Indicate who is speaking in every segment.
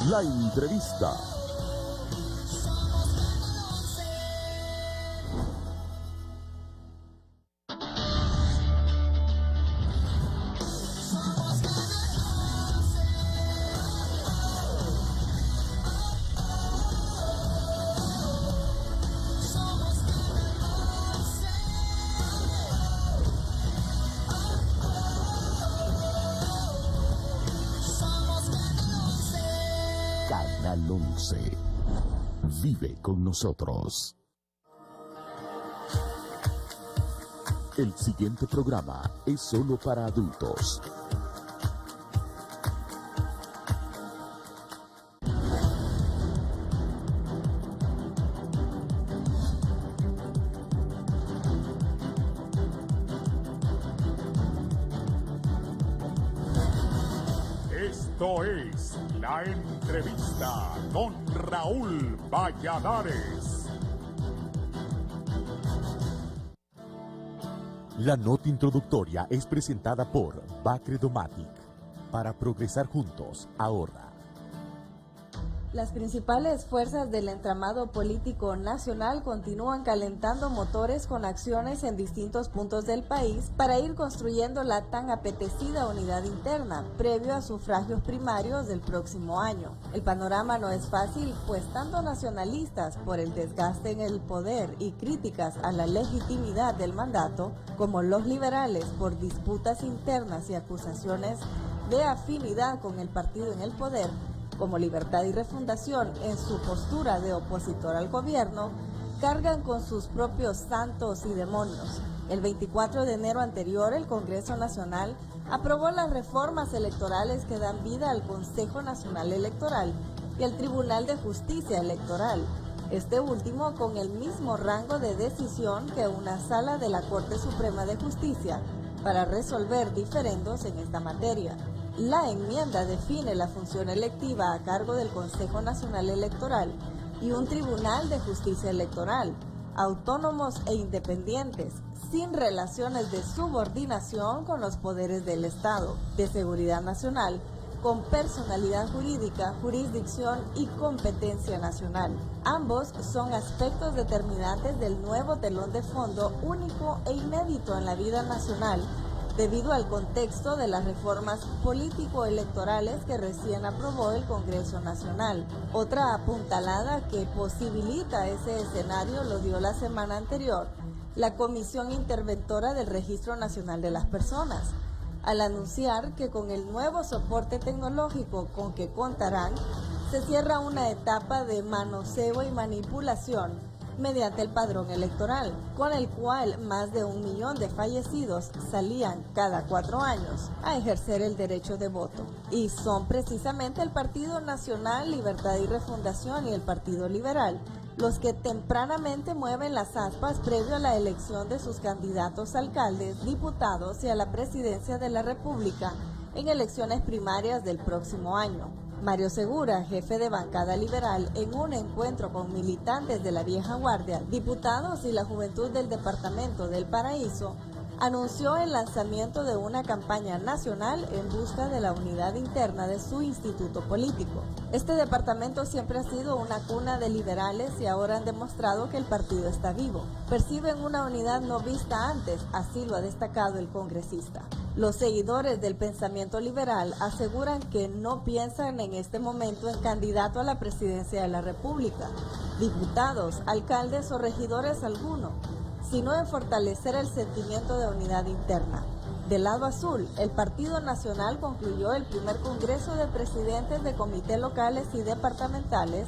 Speaker 1: La entrevista. Canal 11. Vive con nosotros. El siguiente programa es solo para adultos.
Speaker 2: Esto es La Entrevista con Raúl Valladares.
Speaker 1: La nota introductoria es presentada por Bacredomatic. Para progresar juntos, ahorra.
Speaker 3: Las principales fuerzas del entramado político nacional continúan calentando motores con acciones en distintos puntos del país para ir construyendo la tan apetecida unidad interna, previo a sufragios primarios del próximo año. El panorama no es fácil, pues tanto nacionalistas por el desgaste en el poder y críticas a la legitimidad del mandato, como los liberales por disputas internas y acusaciones de afinidad con el partido en el poder, como Libertad y Refundación en su postura de opositor al gobierno, cargan con sus propios santos y demonios. El 24 de enero anterior, el Congreso Nacional aprobó las reformas electorales que dan vida al Consejo Nacional Electoral y al Tribunal de Justicia Electoral, este último con el mismo rango de decisión que una sala de la Corte Suprema de Justicia para resolver diferendos en esta materia. La enmienda define la función electiva a cargo del Consejo Nacional Electoral y un Tribunal de Justicia Electoral, autónomos e independientes, sin relaciones de subordinación con los poderes del Estado, de seguridad nacional, con personalidad jurídica, jurisdicción y competencia nacional. Ambos son aspectos determinantes del nuevo telón de fondo único e inédito en la vida nacional, debido al contexto de las reformas político-electorales que recién aprobó el Congreso Nacional. Otra apuntalada que posibilita ese escenario lo dio la semana anterior la Comisión Interventora del Registro Nacional de las Personas, al anunciar que con el nuevo soporte tecnológico con que contarán, se cierra una etapa de manoseo y manipulación mediante el padrón electoral, con el cual más de 1 millón de fallecidos salían cada 4 años a ejercer el derecho de voto. Y son precisamente el Partido Nacional, Libertad y Refundación y el Partido Liberal los que tempranamente mueven las aspas previo a la elección de sus candidatos a alcaldes, diputados y a la presidencia de la República en elecciones primarias del próximo año. Mario Segura, jefe de bancada liberal, en un encuentro con militantes de la vieja guardia, diputados y la juventud del departamento del Paraíso, anunció el lanzamiento de una campaña nacional en busca de la unidad interna de su instituto político. Este departamento siempre ha sido una cuna de liberales y ahora han demostrado que el partido está vivo. Perciben una unidad no vista antes, así lo ha destacado el congresista. Los seguidores del pensamiento liberal aseguran que no piensan en este momento en candidato a la presidencia de la República, diputados, alcaldes o regidores alguno, sino en fortalecer el sentimiento de unidad interna. Del lado azul, el Partido Nacional concluyó el primer Congreso de Presidentes de Comités Locales y Departamentales,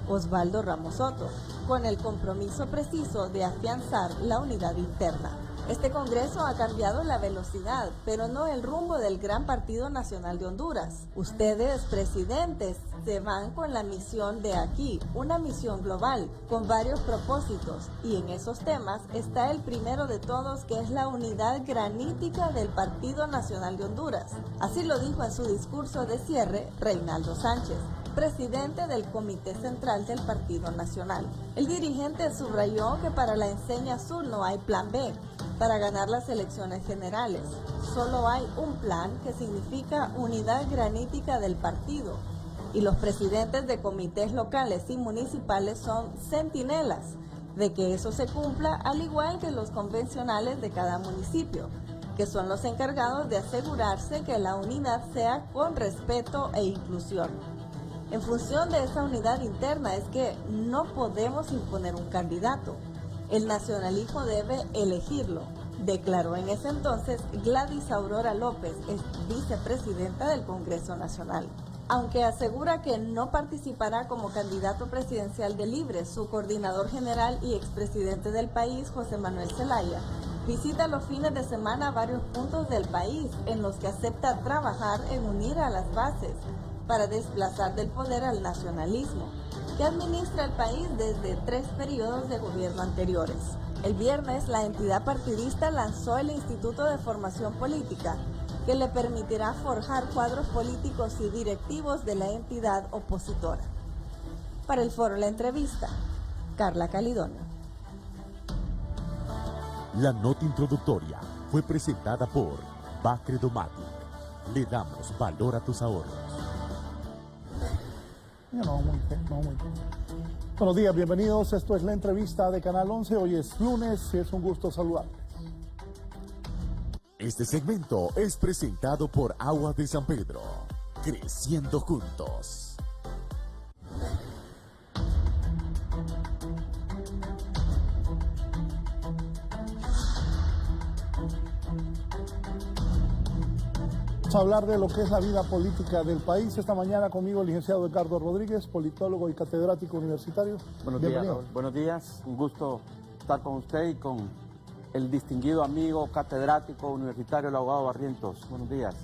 Speaker 3: Osvaldo Ramos Soto, con el compromiso preciso de afianzar la unidad interna. Este Congreso ha cambiado la velocidad, pero no el rumbo del gran Partido Nacional de Honduras. Ustedes, presidentes, se van con la misión de aquí, una misión global, con varios propósitos, y en esos temas está el primero de todos, que es la unidad granítica del Partido Nacional de Honduras. Así lo dijo en su discurso de cierre Reinaldo Sánchez, presidente del Comité Central del Partido Nacional. El dirigente subrayó que para la enseña azul no hay plan B para ganar las elecciones generales. Solo hay un plan que significa unidad granítica del partido y los presidentes de comités locales y municipales son centinelas de que eso se cumpla, al igual que los convencionales de cada municipio, que son los encargados de asegurarse que la unidad sea con respeto e inclusión. En función de esa unidad interna es que no podemos imponer un candidato. El nacionalismo debe elegirlo, declaró en ese entonces Gladys Aurora López, vicepresidenta del Congreso Nacional. Aunque asegura que no participará como candidato presidencial de Libre, su coordinador general y expresidente del país, José Manuel Zelaya, visita los fines de semana varios puntos del país en los que acepta trabajar en unir a las bases para desplazar del poder al nacionalismo, que administra el país desde 3 periodos de gobierno anteriores. El viernes, la entidad partidista lanzó el Instituto de Formación Política, que le permitirá forjar cuadros políticos y directivos de la entidad opositora. Para el foro La Entrevista, Carla Calidona.
Speaker 1: La nota introductoria fue presentada por Bacredomatic. Le damos valor a tus ahorros.
Speaker 4: No, muy bien. Buenos días, bienvenidos. Esto es La Entrevista de Canal 11. Hoy es lunes y es un gusto saludarles.
Speaker 1: Este segmento es presentado por Aguas de San Pedro. Creciendo juntos.
Speaker 4: Vamos a hablar de lo que es la vida política del país. Esta mañana conmigo el licenciado Edgardo Rodríguez, politólogo y catedrático universitario.
Speaker 5: Buenos días, Raúl. Buenos días. Un gusto estar con usted y con el distinguido amigo catedrático universitario, el abogado Barrientos. Buenos días.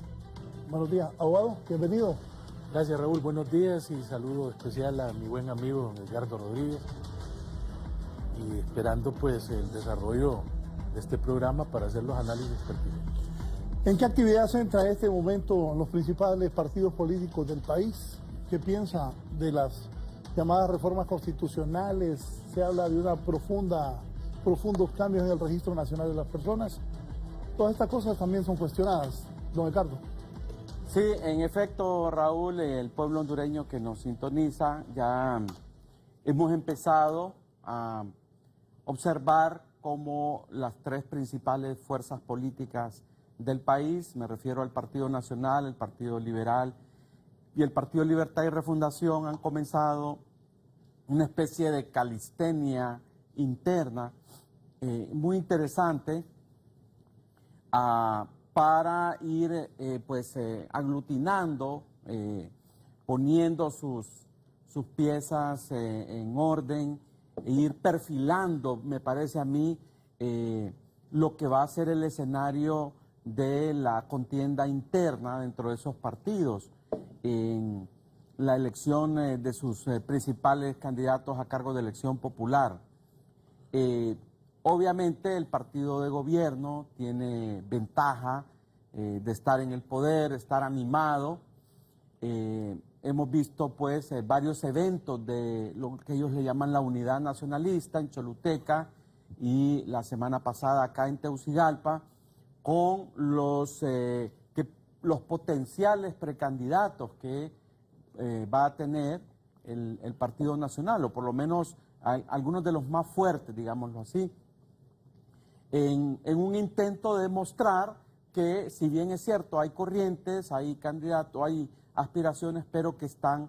Speaker 4: Buenos días. Abogado, bienvenido.
Speaker 6: Gracias, Raúl. Buenos días y saludo especial a mi buen amigo Edgardo Rodríguez. Y esperando pues el desarrollo de este programa para hacer los análisis pertinentes.
Speaker 4: ¿En qué actividad se entra en este momento los principales partidos políticos del país? ¿Qué piensa de las llamadas reformas constitucionales? Se habla de una profundos cambios en el Registro Nacional de las Personas. Todas estas cosas también son cuestionadas, don Edgardo.
Speaker 5: Sí, en efecto, Raúl, el pueblo hondureño que nos sintoniza, ya hemos empezado a observar cómo las 3 principales fuerzas políticas del país, me refiero al Partido Nacional, el Partido Liberal y el Partido Libertad y Refundación, han comenzado una especie de calistenia interna muy interesante para ir aglutinando, poniendo sus piezas en orden e ir perfilando, me parece a mí, lo que va a ser el escenario de la contienda interna dentro de esos partidos en la elección de sus principales candidatos a cargo de elección popular. Obviamente el partido de gobierno tiene ventaja de estar en el poder, estar animado. Hemos visto pues varios eventos de lo que ellos le llaman la unidad nacionalista en Choluteca y la semana pasada acá en Tegucigalpa, con los potenciales precandidatos que va a tener el Partido Nacional, o por lo menos algunos de los más fuertes, digámoslo así, en un intento de demostrar que, si bien es cierto, hay corrientes, hay candidatos, hay aspiraciones, pero que están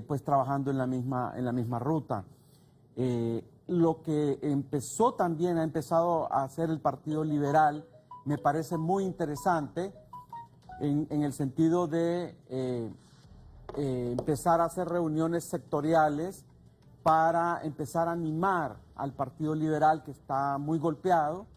Speaker 5: pues trabajando en la misma ruta. Lo que ha empezado a hacer el Partido Liberal, me parece muy interesante en el sentido de empezar a hacer reuniones sectoriales para empezar a animar al Partido Liberal, que está muy golpeado,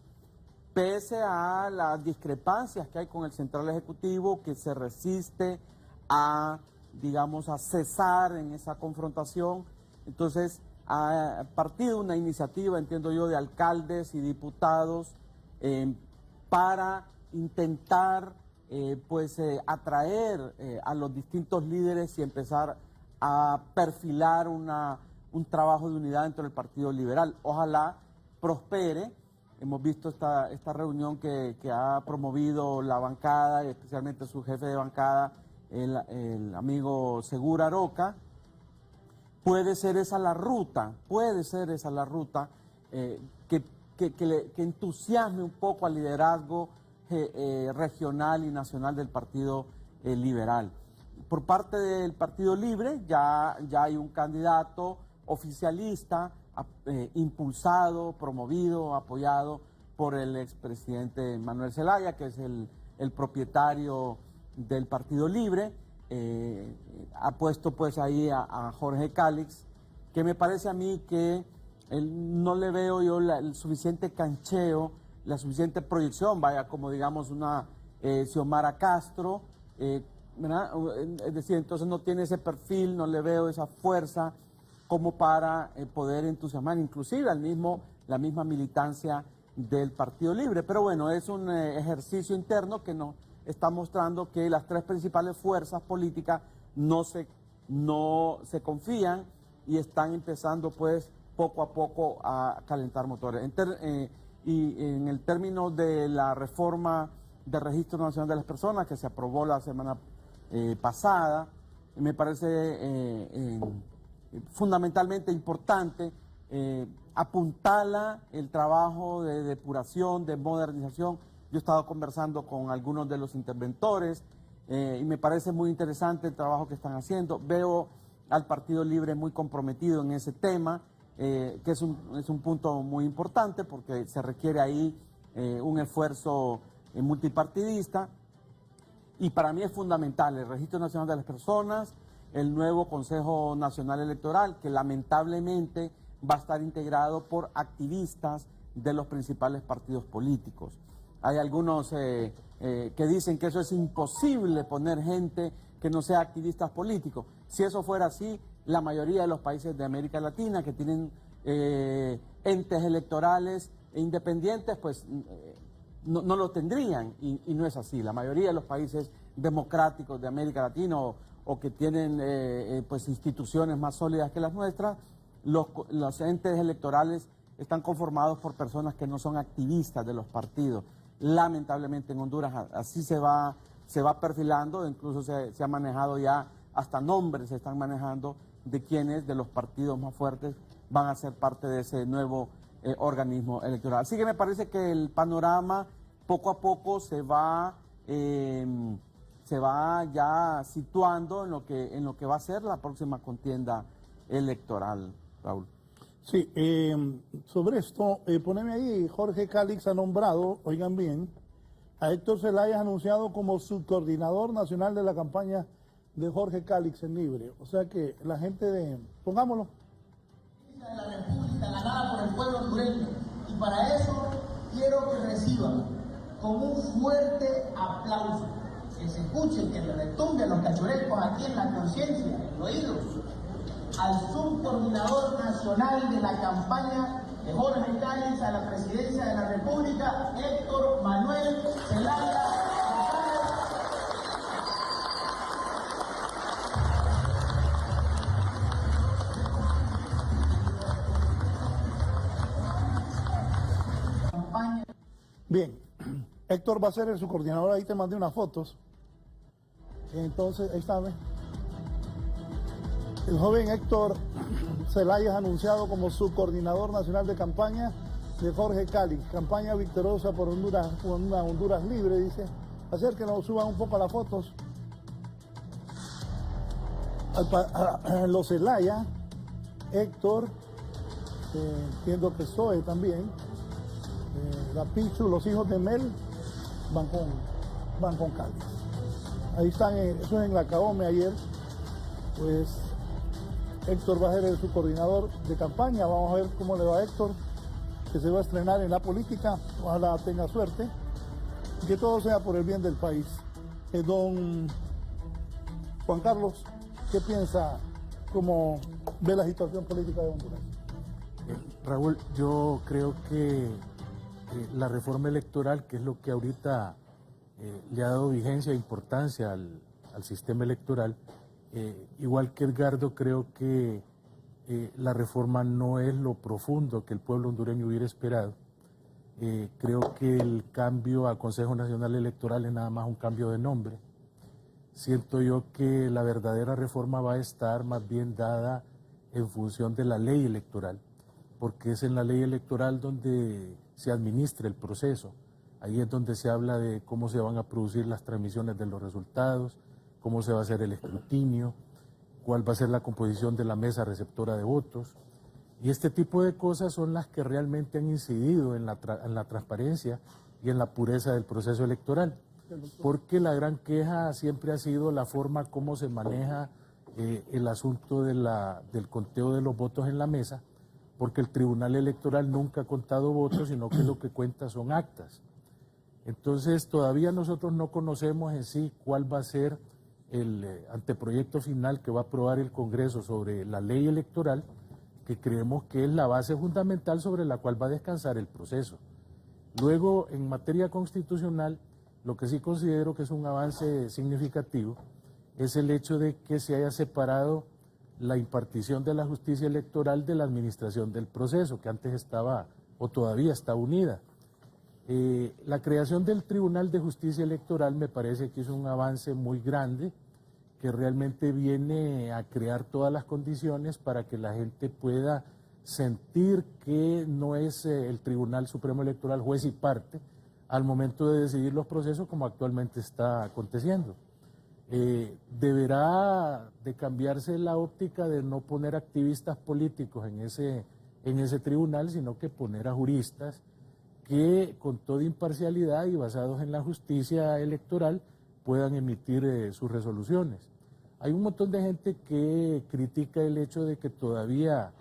Speaker 5: pese a las discrepancias que hay con el Central Ejecutivo, que se resiste a, digamos, a cesar en esa confrontación. Entonces, a partir de una iniciativa, entiendo yo, de alcaldes y diputados, para intentar atraer a los distintos líderes y empezar a perfilar un trabajo de unidad dentro del Partido Liberal. Ojalá prospere. Hemos visto esta reunión que ha promovido la bancada, y especialmente su jefe de bancada, el amigo Segura Aroca, puede ser esa la ruta que entusiasme un poco al liderazgo regional y nacional del Partido Liberal. Por parte del Partido Libre ya hay un candidato oficialista, impulsado, promovido, apoyado por el expresidente Manuel Zelaya, que es el propietario del Partido Libre. Ha puesto pues ahí a Jorge Cálix, que me parece a mí que no le veo yo el suficiente cancheo, la suficiente proyección, vaya, como digamos una Xiomara Castro, ¿verdad? Es decir, entonces no tiene ese perfil, no le veo esa fuerza como para poder entusiasmar inclusive la misma militancia del Partido Libre. Pero bueno, es un ejercicio interno que nos está mostrando que las tres principales fuerzas políticas no se confían y están empezando pues poco a poco a calentar motores. Y en el término de la reforma del Registro Nacional de las Personas que se aprobó la semana pasada, me parece fundamentalmente importante, apuntala el trabajo de depuración, de modernización. Yo he estado conversando con algunos de los interventores y me parece muy interesante el trabajo que están haciendo. Veo al Partido Libre muy comprometido en ese tema, que es un punto muy importante porque se requiere ahí un esfuerzo multipartidista. Y para mí es fundamental el Registro Nacional de las Personas, el nuevo Consejo Nacional Electoral, que lamentablemente va a estar integrado por activistas de los principales partidos políticos. Hay algunos que dicen que eso es imposible, poner gente que no sea activistas políticos. Si eso fuera así, la mayoría de los países de América Latina que tienen entes electorales independientes, pues no lo tendrían, y no es así. La mayoría de los países democráticos de América Latina o que tienen pues instituciones más sólidas que las nuestras, los entes electorales están conformados por personas que no son activistas de los partidos. Lamentablemente en Honduras así se va perfilando, incluso se ha manejado ya, hasta nombres se están manejando de quienes de los partidos más fuertes van a ser parte de ese nuevo organismo electoral. Así que me parece que el panorama poco a poco se va ya situando en lo que va a ser la próxima contienda electoral, Raúl.
Speaker 4: Sí, sobre esto, poneme ahí, Jorge Cálix ha nombrado, oigan bien, a Héctor Zelaya anunciado como subcoordinador nacional de la campaña de Jorge Cálix en Libre. O sea que la gente de, pongámoslo.
Speaker 7: De la República ganada por el pueblo hondureño. Y para eso quiero que reciban con un fuerte aplauso, que se escuche, que le retumben los cachurecos aquí en la conciencia, en el oído, al subcoordinador nacional de la campaña de Jorge Cálix a la presidencia de la República, Héctor Manuel Zelaya.
Speaker 4: Bien, Héctor va a ser su coordinador, ahí te mandé unas fotos. Entonces, ahí está, ¿ves? El joven Héctor Zelaya es anunciado como subcoordinador nacional de campaña de Jorge Cálix, campaña victoriosa por Honduras, una Honduras libre, dice. Acérquenos, suban un poco las fotos. Los Zelaya, Héctor, entiendo que Zoe también, la Pichu, los hijos de Mel, van con Cálix. Ahí están, eso es en la Caome ayer, pues Héctor va a ser su coordinador de campaña. Vamos a ver cómo le va a Héctor, que se va a estrenar en la política. Ojalá tenga suerte y que todo sea por el bien del país. Don Juan Carlos, ¿qué piensa? ¿Cómo ve la situación política de Honduras?
Speaker 6: Raúl, yo creo que la reforma electoral, que es lo que ahorita le ha dado vigencia e importancia al sistema electoral, igual que Edgardo, creo que la reforma no es lo profundo que el pueblo hondureño hubiera esperado. Creo que el cambio al Consejo Nacional Electoral es nada más un cambio de nombre. siento yo que la verdadera reforma va a estar más bien dada en función de la ley electoral, porque es en la ley electoral donde se administra el proceso. Ahí es donde se habla de cómo se van a producir las transmisiones de los resultados, cómo se va a hacer el escrutinio, cuál va a ser la composición de la mesa receptora de votos. Y este tipo de cosas son las que realmente han incidido en la transparencia y en la pureza del proceso electoral. Porque la gran queja siempre ha sido la forma como se maneja el asunto del conteo de los votos en la mesa, porque el Tribunal Electoral nunca ha contado votos, sino que lo que cuenta son actas. Entonces, todavía nosotros no conocemos en sí cuál va a ser el anteproyecto final que va a aprobar el Congreso sobre la ley electoral, que creemos que es la base fundamental sobre la cual va a descansar el proceso. Luego, en materia constitucional, lo que sí considero que es un avance significativo es el hecho de que se haya separado la impartición de la justicia electoral de la administración del proceso, que antes estaba o todavía está unida. La creación del Tribunal de Justicia Electoral me parece que es un avance muy grande, que realmente viene a crear todas las condiciones para que la gente pueda sentir que no es el Tribunal Supremo Electoral juez y parte al momento de decidir los procesos como actualmente está aconteciendo. Deberá de cambiarse la óptica de no poner activistas políticos en ese tribunal, sino que poner a juristas que con toda imparcialidad y basados en la justicia electoral puedan emitir sus resoluciones. Hay un montón de gente que critica el hecho de que todavía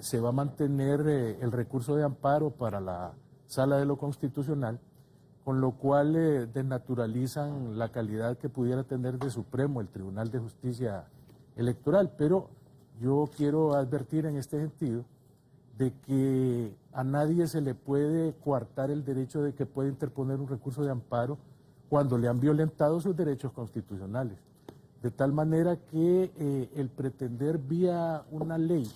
Speaker 6: se va a mantener el recurso de amparo para la Sala de lo Constitucional, con lo cual desnaturalizan la calidad que pudiera tener de Supremo el Tribunal de Justicia Electoral. Pero yo quiero advertir en este sentido de que a nadie se le puede coartar el derecho de que pueda interponer un recurso de amparo cuando le han violentado sus derechos constitucionales. De tal manera que el pretender vía una ley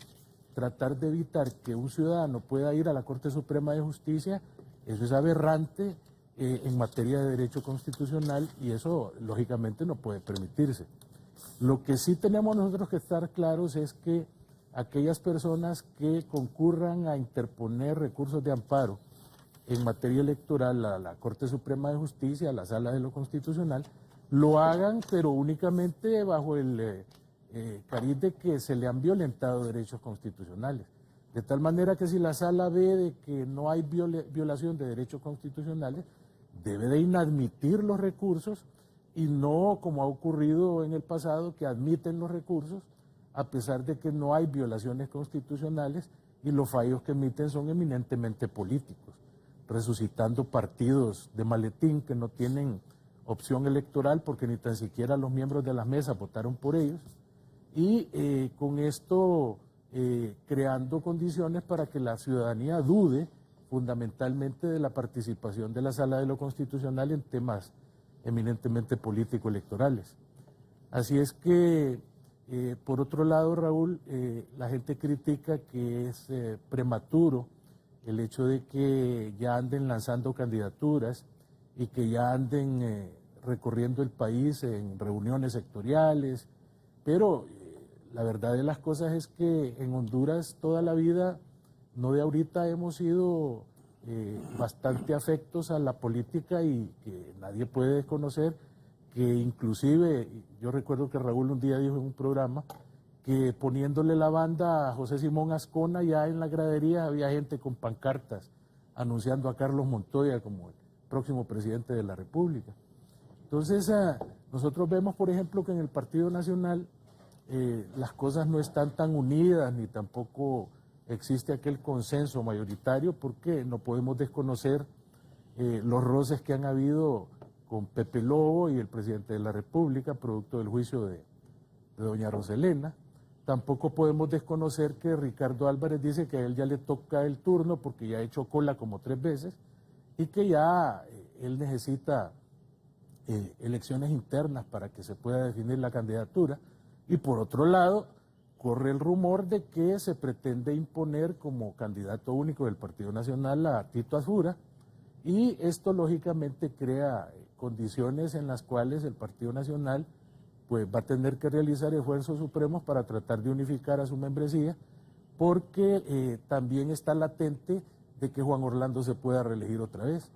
Speaker 6: tratar de evitar que un ciudadano pueda ir a la Corte Suprema de Justicia, eso es aberrante en materia de derecho constitucional y eso lógicamente no puede permitirse. Lo que sí tenemos nosotros que estar claros es que aquellas personas que concurran a interponer recursos de amparo en materia electoral a la Corte Suprema de Justicia, a la Sala de lo Constitucional, lo hagan, pero únicamente bajo el cariz de que se le han violentado derechos constitucionales. De tal manera que si la Sala ve de que no hay violación de derechos constitucionales, debe de inadmitir los recursos y no, como ha ocurrido en el pasado, que admiten los recursos a pesar de que no hay violaciones constitucionales y los fallos que emiten son eminentemente políticos, resucitando partidos de maletín que no tienen opción electoral porque ni tan siquiera los miembros de las mesas votaron por ellos y con esto creando condiciones para que la ciudadanía dude fundamentalmente de la participación de la Sala de lo Constitucional en temas eminentemente político-electorales. Así es que, por otro lado, Raúl, la gente critica que es prematuro el hecho de que ya anden lanzando candidaturas y que ya anden recorriendo el país en reuniones sectoriales, pero la verdad de las cosas es que en Honduras toda la vida, no de ahorita, hemos sido bastante afectos a la política y que nadie puede desconocer que inclusive, yo recuerdo que Raúl un día dijo en un programa que poniéndole la banda a José Simón Ascona, ya en la gradería había gente con pancartas anunciando a Carlos Montoya como el próximo presidente de la República. Entonces, nosotros vemos, por ejemplo, que en el Partido Nacional las cosas no están tan unidas, ni tampoco existe aquel consenso mayoritario, porque no podemos desconocer los roces que han habido con Pepe Lobo y el presidente de la República, producto del juicio de doña Roselena. Tampoco podemos desconocer que Ricardo Álvarez dice que a él ya le toca el turno porque ya ha hecho cola como 3 veces y que ya él necesita elecciones internas para que se pueda definir la candidatura. Y por otro lado, corre el rumor de que se pretende imponer como candidato único del Partido Nacional a Tito Asfura, y esto lógicamente crea condiciones en las cuales el Partido Nacional pues va a tener que realizar esfuerzos supremos para tratar de unificar a su membresía, porque también está latente de que Juan Orlando se pueda reelegir otra vez.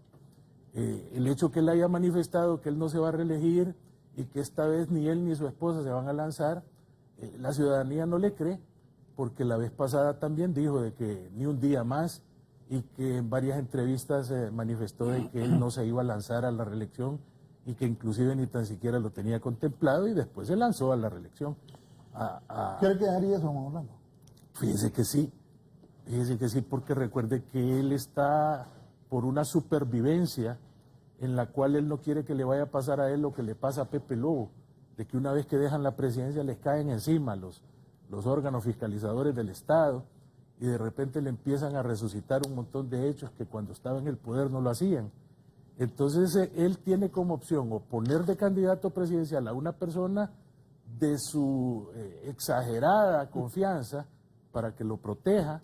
Speaker 6: El hecho que él haya manifestado que él no se va a reelegir y que esta vez ni él ni su esposa se van a lanzar, la ciudadanía no le cree, porque la vez pasada también dijo de que ni un día más, y que en varias entrevistas manifestó de que él no se iba a lanzar a la reelección y que inclusive ni tan siquiera lo tenía contemplado, y después se lanzó a la reelección.
Speaker 4: ¿Cree que haría eso, Juan Orlando?
Speaker 6: Fíjese que sí, porque recuerde que él está por una supervivencia en la cual él no quiere que le vaya a pasar a él lo que le pasa a Pepe Lobo, de que una vez que dejan la presidencia les caen encima los órganos fiscalizadores del Estado, y de repente le empiezan a resucitar un montón de hechos que cuando estaba en el poder no lo hacían. Entonces él tiene como opción o poner de candidato presidencial a una persona de su exagerada confianza para que lo proteja,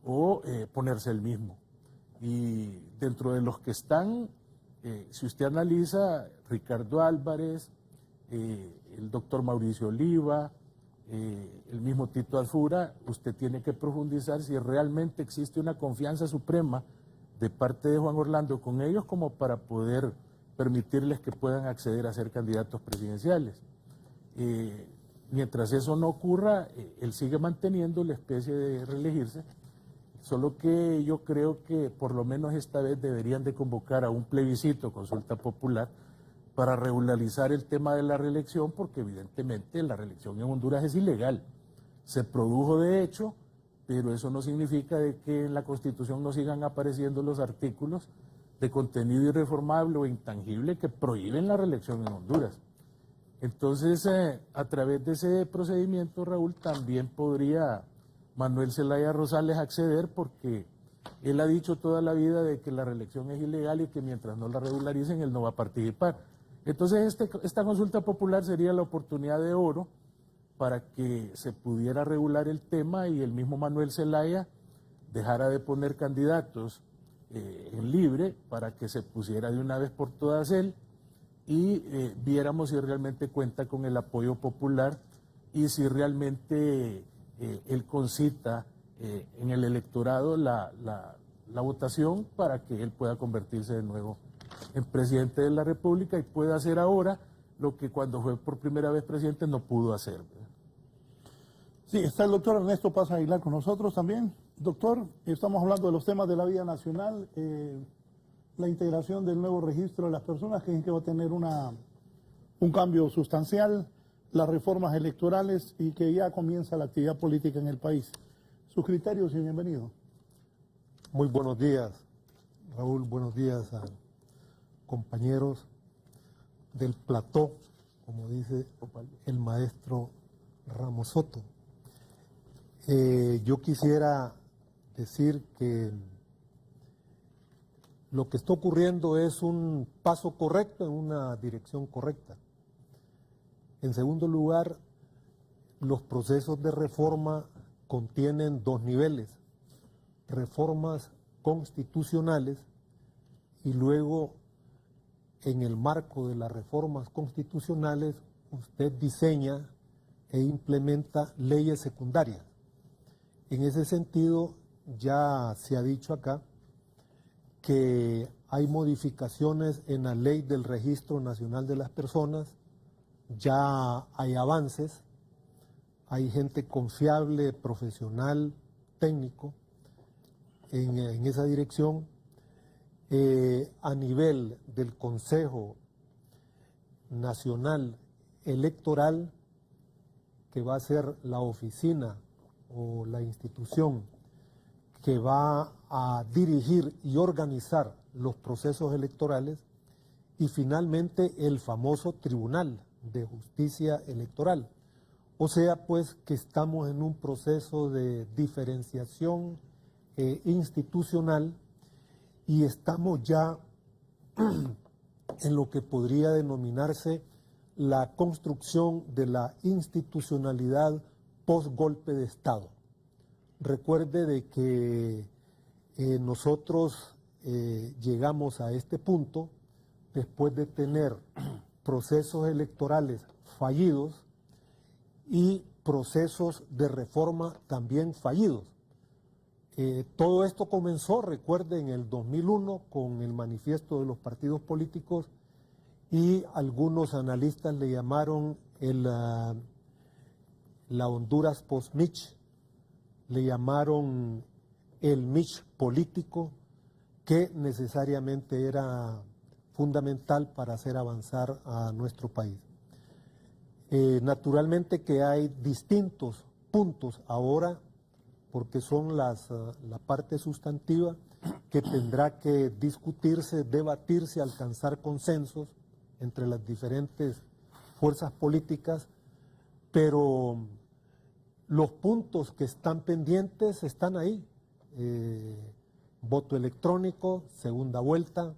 Speaker 6: o ponerse él mismo. Y dentro de los que están, si usted analiza, Ricardo Álvarez, el doctor Mauricio Oliva, el mismo Tito Alfura, usted tiene que profundizar si realmente existe una confianza suprema de parte de Juan Orlando con ellos como para poder permitirles que puedan acceder a ser candidatos presidenciales. Mientras eso no ocurra, él sigue manteniendo la especie de reelegirse, solo que yo creo que por lo menos esta vez deberían de convocar a un plebiscito, consulta popular, para regularizar el tema de la reelección, porque evidentemente la reelección en Honduras es ilegal. Se produjo de hecho, pero eso no significa de que en la Constitución no sigan apareciendo los artículos de contenido irreformable o intangible que prohíben la reelección en Honduras. Entonces, a través de ese procedimiento, Raúl, también podría Manuel Zelaya Rosales acceder, porque él ha dicho toda la vida de que la reelección es ilegal y que mientras no la regularicen él no va a participar. Entonces esta consulta popular sería la oportunidad de oro para que se pudiera regular el tema y el mismo Manuel Zelaya dejara de poner candidatos en libre para que se pusiera de una vez por todas él, y viéramos si realmente cuenta con el apoyo popular y si realmente él concita en el electorado la votación para que él pueda convertirse de nuevo en presidente de la República y pueda hacer ahora lo que cuando fue por primera vez presidente no pudo hacer.
Speaker 4: Sí, está el doctor Ernesto Paz Aguilar con nosotros también. Doctor, estamos hablando de los temas de la vida nacional, la integración del nuevo registro de las personas, que va a tener un cambio sustancial, las reformas electorales y que ya comienza la actividad política en el país. Sus criterios y bienvenido.
Speaker 8: Muy buenos días, Raúl, buenos días a compañeros del plató, como dice el maestro Ramos Soto. Yo quisiera decir que lo que está ocurriendo es un paso correcto en una dirección correcta. En segundo lugar, los procesos de reforma contienen dos niveles: reformas constitucionales y luego, en el marco de las reformas constitucionales, usted diseña e implementa leyes secundarias. En ese sentido, ya se ha dicho acá que hay modificaciones en la ley del Registro Nacional de las Personas, ya hay avances, hay gente confiable, profesional, técnico en esa dirección. A nivel del Consejo Nacional Electoral, que va a ser la oficina o la institución que va a dirigir y organizar los procesos electorales, y finalmente el famoso Tribunal de Justicia Electoral. O sea, pues, que estamos en un proceso de diferenciación institucional, y estamos ya en lo que podría denominarse la construcción de la institucionalidad post-golpe de Estado. Recuerde de que nosotros llegamos a este punto después de tener procesos electorales fallidos y procesos de reforma también fallidos. Todo esto comenzó, recuerden, en el 2001 con el manifiesto de los partidos políticos y algunos analistas le llamaron la Honduras post-Mitch, le llamaron el Mitch político, que necesariamente era fundamental para hacer avanzar a nuestro país. Naturalmente que hay distintos puntos ahora, porque son la parte sustantiva que tendrá que discutirse, debatirse, alcanzar consensos entre las diferentes fuerzas políticas, pero los puntos que están pendientes están ahí. Voto electrónico, segunda vuelta,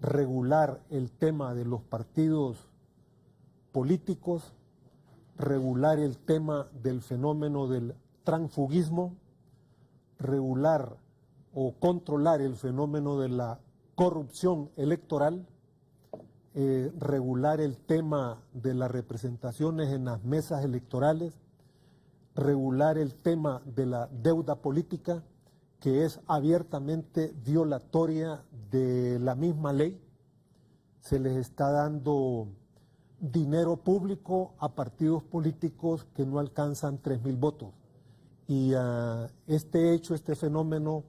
Speaker 8: regular el tema de los partidos políticos, regular el tema del fenómeno del transfugismo, regular o controlar el fenómeno de la corrupción electoral, regular el tema de las representaciones en las mesas electorales, regular el tema de la deuda política, que es abiertamente violatoria de la misma ley. Se les está dando dinero público a partidos políticos que no alcanzan 3.000 votos. Y este hecho, este fenómeno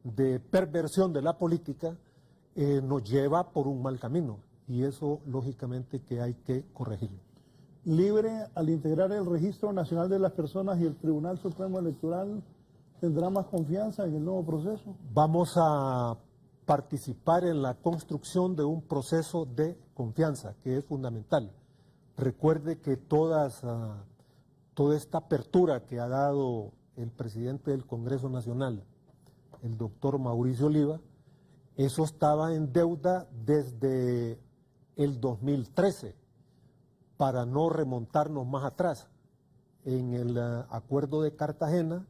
Speaker 8: de perversión de la política nos lleva por un mal camino, y eso lógicamente que hay que corregirlo.
Speaker 4: Libre, al integrar el Registro Nacional de las Personas y el Tribunal Supremo Electoral, ¿tendrá más confianza en el nuevo proceso? Vamos a
Speaker 8: participar en la construcción de un proceso de confianza, que es fundamental. Recuerde que toda esta apertura que ha dado el presidente del Congreso Nacional, el doctor Mauricio Oliva, eso estaba en deuda desde el 2013, para no remontarnos más atrás. En el acuerdo de Cartagena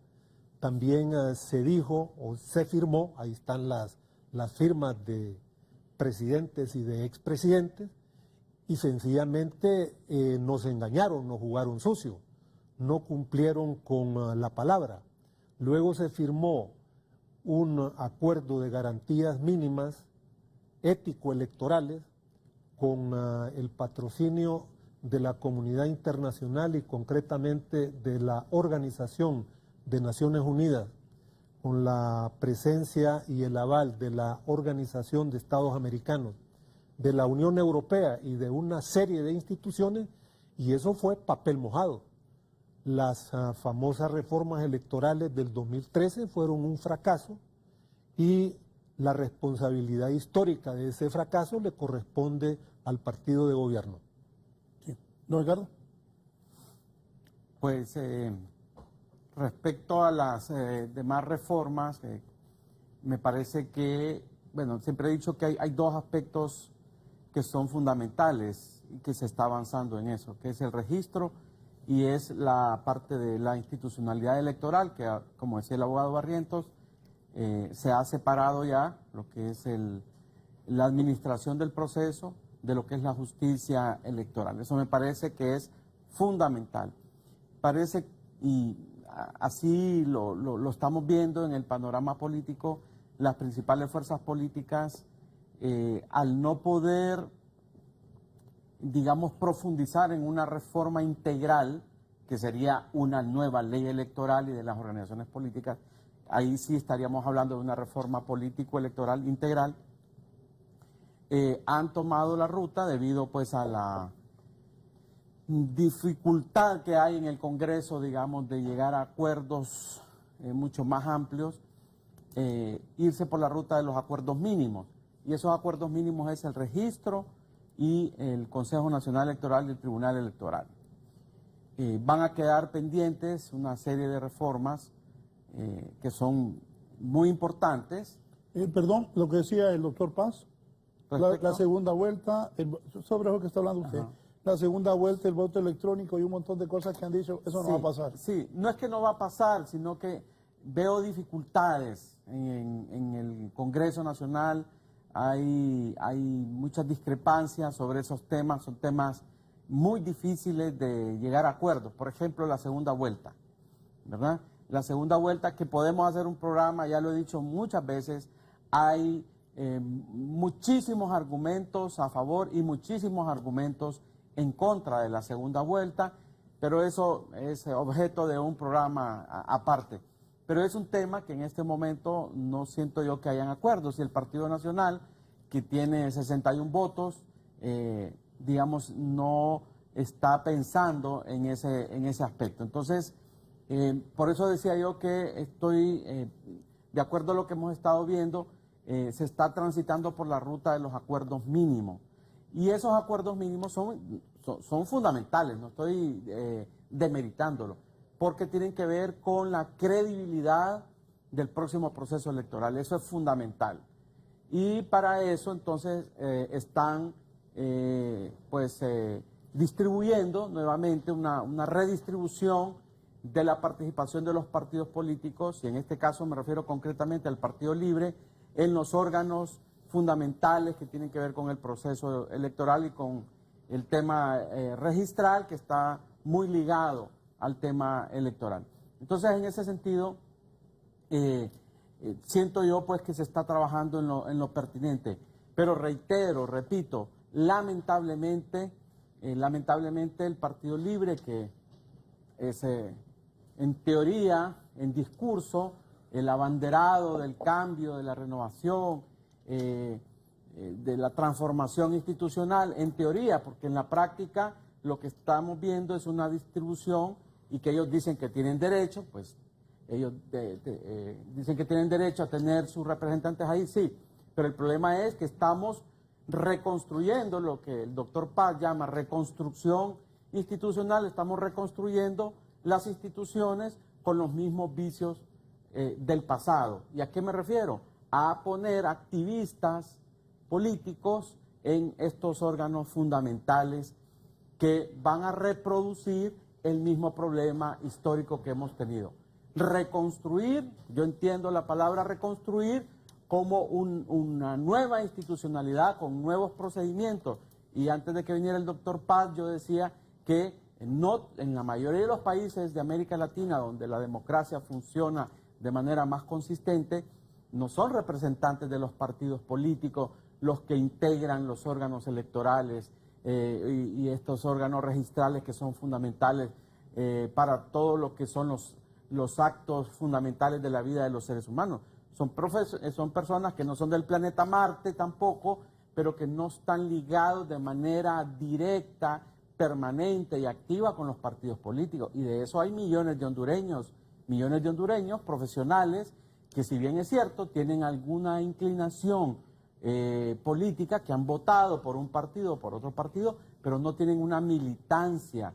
Speaker 8: también se dijo o se firmó, ahí están las firmas de presidentes y de expresidentes, y sencillamente nos engañaron, nos jugaron sucio, no cumplieron con la palabra. Luego se firmó un acuerdo de garantías mínimas ético-electorales con el patrocinio de la comunidad internacional y concretamente de la Organización de Naciones Unidas, con la presencia y el aval de la Organización de Estados Americanos, de la Unión Europea y de una serie de instituciones, y eso fue papel mojado. Las famosas reformas electorales del 2013 fueron un fracaso, y la responsabilidad histórica de ese fracaso le corresponde al partido de gobierno.
Speaker 4: Sí. ¿No, Ricardo?
Speaker 5: Pues respecto a las demás reformas, me parece que, bueno, siempre he dicho que hay dos aspectos que son fundamentales y que se está avanzando en eso, que es el registro y es la parte de la institucionalidad electoral, que, como decía el abogado Barrientos, se ha separado ya lo que es la administración del proceso de lo que es la justicia electoral. Eso me parece que es fundamental. Parece, y así lo estamos viendo en el panorama político, las principales fuerzas políticas, al no poder, digamos, profundizar en una reforma integral, que sería una nueva ley electoral y de las organizaciones políticas, ahí sí estaríamos hablando de una reforma político-electoral integral, han tomado la ruta debido pues a la dificultad que hay en el Congreso, digamos, de llegar a acuerdos mucho más amplios, irse por la ruta de los acuerdos mínimos. Y esos acuerdos mínimos es el registro y el Consejo Nacional Electoral y el Tribunal Electoral. Van a quedar pendientes una serie de reformas que son muy importantes.
Speaker 4: Perdón, lo que decía el doctor Paz, la segunda vuelta, sobre lo que está hablando usted, la segunda vuelta, el voto electrónico y un montón de cosas que han dicho, eso no va a pasar.
Speaker 5: Sí, no es que no va a pasar, sino que veo dificultades en el Congreso Nacional hay muchas discrepancias sobre esos temas, son temas muy difíciles de llegar a acuerdos. Por ejemplo, la segunda vuelta, ¿verdad? La segunda vuelta, que podemos hacer un programa, ya lo he dicho muchas veces, hay muchísimos argumentos a favor y muchísimos argumentos en contra de la segunda vuelta, pero eso es objeto de un programa aparte. Pero es un tema que en este momento no siento yo que hayan acuerdos. Y el Partido Nacional, que tiene 61 votos, digamos, no está pensando en ese aspecto. Entonces, por eso decía yo que estoy, de acuerdo a lo que hemos estado viendo, se está transitando por la ruta de los acuerdos mínimos. Y esos acuerdos mínimos son fundamentales, no estoy demeritándolo, porque tienen que ver con la credibilidad del próximo proceso electoral. Eso es fundamental. Y para eso, entonces, están distribuyendo nuevamente una redistribución de la participación de los partidos políticos, y en este caso me refiero concretamente al Partido Libre, en los órganos fundamentales que tienen que ver con el proceso electoral y con el tema registral, que está muy ligado al tema electoral. Entonces, en ese sentido, siento yo pues que se está trabajando en lo pertinente, pero reitero, repito, lamentablemente el Partido Libre, que es en teoría, en discurso, el abanderado del cambio, de la renovación, de la transformación institucional, en teoría, porque en la práctica lo que estamos viendo es una distribución, y que ellos dicen que tienen derecho, pues ellos dicen que tienen derecho a tener sus representantes ahí, sí, pero el problema es que estamos reconstruyendo lo que el doctor Paz llama reconstrucción institucional, estamos reconstruyendo las instituciones con los mismos vicios del pasado. ¿Y a qué me refiero? A poner activistas políticos en estos órganos fundamentales que van a reproducir el mismo problema histórico que hemos tenido. Reconstruir, yo entiendo la palabra reconstruir como una nueva institucionalidad con nuevos procedimientos. Y antes de que viniera el doctor Paz, yo decía que en la mayoría de los países de América Latina, donde la democracia funciona de manera más consistente, no son representantes de los partidos políticos los que integran los órganos electorales y estos órganos registrales que son fundamentales para todo lo que son los actos fundamentales de la vida de los seres humanos. Son personas que no son del planeta Marte tampoco, pero que no están ligados de manera directa, permanente y activa con los partidos políticos. Y de eso hay millones de hondureños profesionales que, si bien es cierto, tienen alguna inclinación política, que han votado por un partido o por otro partido, pero no tienen una militancia.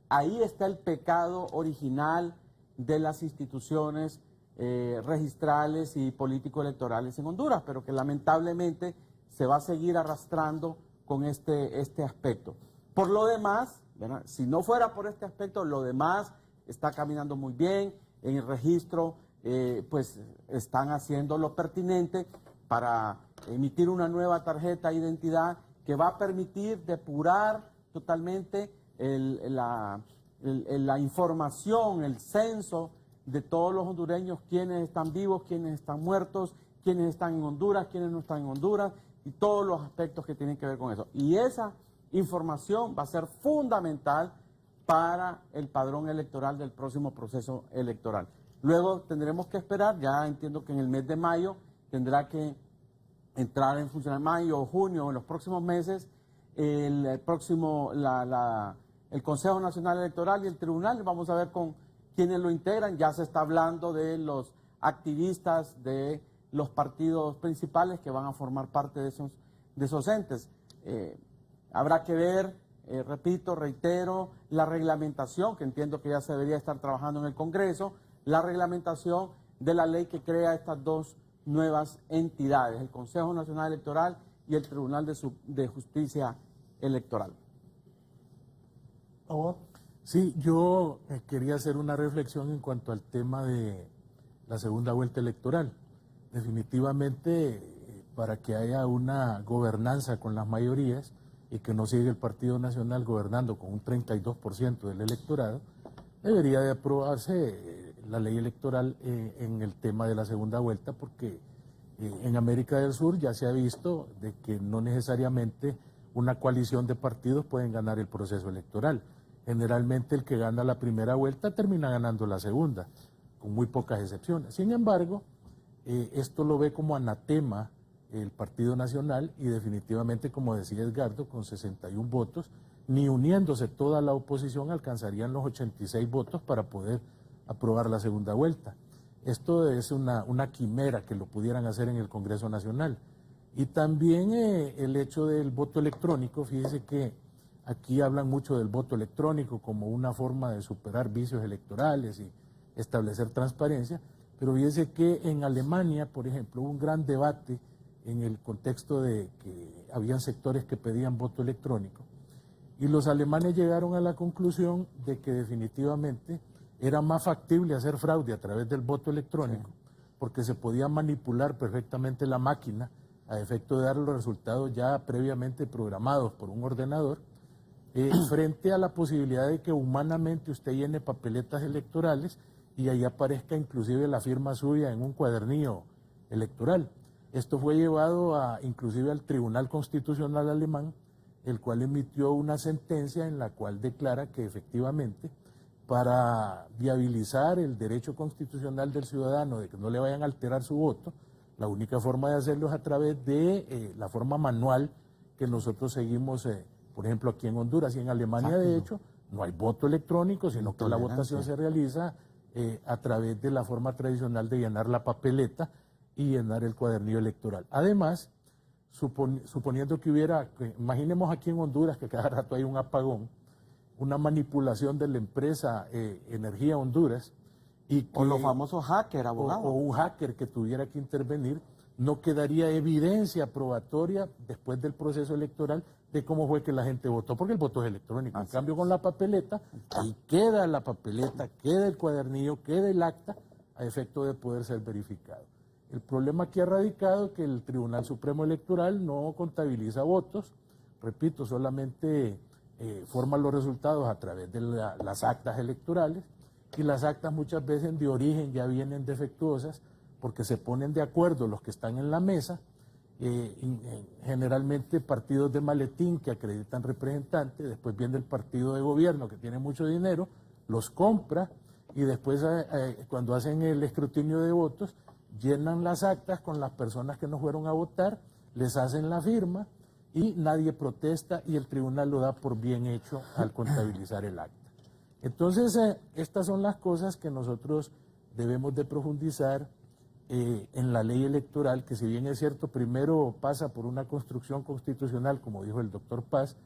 Speaker 5: Ahí está el pecado original de las instituciones registrales y político-electorales en Honduras, pero que lamentablemente se va a seguir arrastrando con este aspecto. Por lo demás, ¿verdad? Si no fuera por este aspecto, lo demás está caminando muy bien. En el registro, pues están haciendo lo pertinente para emitir una nueva tarjeta de identidad que va a permitir depurar totalmente la información, el censo de todos los hondureños, quiénes están vivos, quiénes están muertos, quiénes están en Honduras, quiénes no están en Honduras, y todos los aspectos que tienen que ver con eso. Y esa información va a ser fundamental para el padrón electoral del próximo proceso electoral. Luego tendremos que esperar, ya entiendo que en el mes de mayo tendrá que entrar en funcionamiento, mayo o junio, en los próximos meses, el Consejo Nacional Electoral y el Tribunal. Vamos a ver con quiénes lo integran. Ya se está hablando de los activistas de los partidos principales que van a formar parte de esos entes. Habrá que ver, repito, reitero, la reglamentación, que entiendo que ya se debería estar trabajando en el Congreso, la reglamentación de la ley que crea estas dos nuevas entidades, el Consejo Nacional Electoral y el Tribunal de Justicia Electoral.
Speaker 6: Sí, yo quería hacer una reflexión en cuanto al tema de la segunda vuelta electoral. Definitivamente para que haya una gobernanza con las mayorías y que no siga el Partido Nacional gobernando con un 32% del electorado, debería de aprobarse la ley electoral en el tema de la segunda vuelta, porque en América del Sur ya se ha visto de que no necesariamente una coalición de partidos pueden ganar el proceso electoral. Generalmente el que gana la primera vuelta termina ganando la segunda, con muy pocas excepciones. Sin embargo, esto lo ve como anatema el Partido Nacional y definitivamente, como decía Edgardo, con 61 votos, ni uniéndose toda la oposición alcanzarían los 86 votos para poder aprobar la segunda vuelta. Esto es una quimera que lo pudieran hacer en el Congreso Nacional. Y también el hecho del voto electrónico, fíjese que aquí hablan mucho del voto electrónico como una forma de superar vicios electorales y establecer transparencia, pero fíjese que en Alemania, por ejemplo, hubo un gran debate en el contexto de que habían sectores que pedían voto electrónico, y los alemanes llegaron a la conclusión de que definitivamente era más factible hacer fraude a través del voto electrónico, porque se podía manipular perfectamente la máquina a efecto de dar los resultados ya previamente programados por un ordenador, frente a la posibilidad de que humanamente usted llene papeletas electorales y ahí aparezca inclusive la firma suya en un cuadernillo electoral. Esto fue llevado inclusive al Tribunal Constitucional alemán, el cual emitió una sentencia en la cual declara que efectivamente, para viabilizar el derecho constitucional del ciudadano de que no le vayan a alterar su voto, la única forma de hacerlo es a través de la forma manual que nosotros seguimos, por ejemplo, aquí en Honduras y en Alemania. De hecho, no hay voto electrónico, sino que la votación se realiza a través de la forma tradicional de llenar la papeleta y llenar el cuadernillo electoral. Además, suponiendo que hubiera, imaginemos aquí en Honduras que cada rato hay un apagón, una manipulación de la empresa Energía Honduras,
Speaker 5: o los famosos hackers, abogados.
Speaker 6: O un hacker que tuviera que intervenir, no quedaría evidencia probatoria después del proceso electoral de cómo fue que la gente votó, porque el voto es electrónico. En cambio, con la papeleta, ahí queda la papeleta, queda el cuadernillo, queda el acta, a efecto de poder ser verificado. El problema aquí ha radicado que el Tribunal Supremo Electoral no contabiliza votos, repito, solamente forma los resultados a través de las actas electorales, y las actas muchas veces de origen ya vienen defectuosas porque se ponen de acuerdo los que están en la mesa, generalmente partidos de maletín que acreditan representantes, después viene el partido de gobierno que tiene mucho dinero, los compra y después cuando hacen el escrutinio de votos llenan las actas con las personas que no fueron a votar, les hacen la firma y nadie protesta y el tribunal lo da por bien hecho al contabilizar el acta. Entonces, estas son las cosas que nosotros debemos de profundizar en la ley electoral, que si bien es cierto, primero pasa por una construcción constitucional, como dijo el doctor Paz,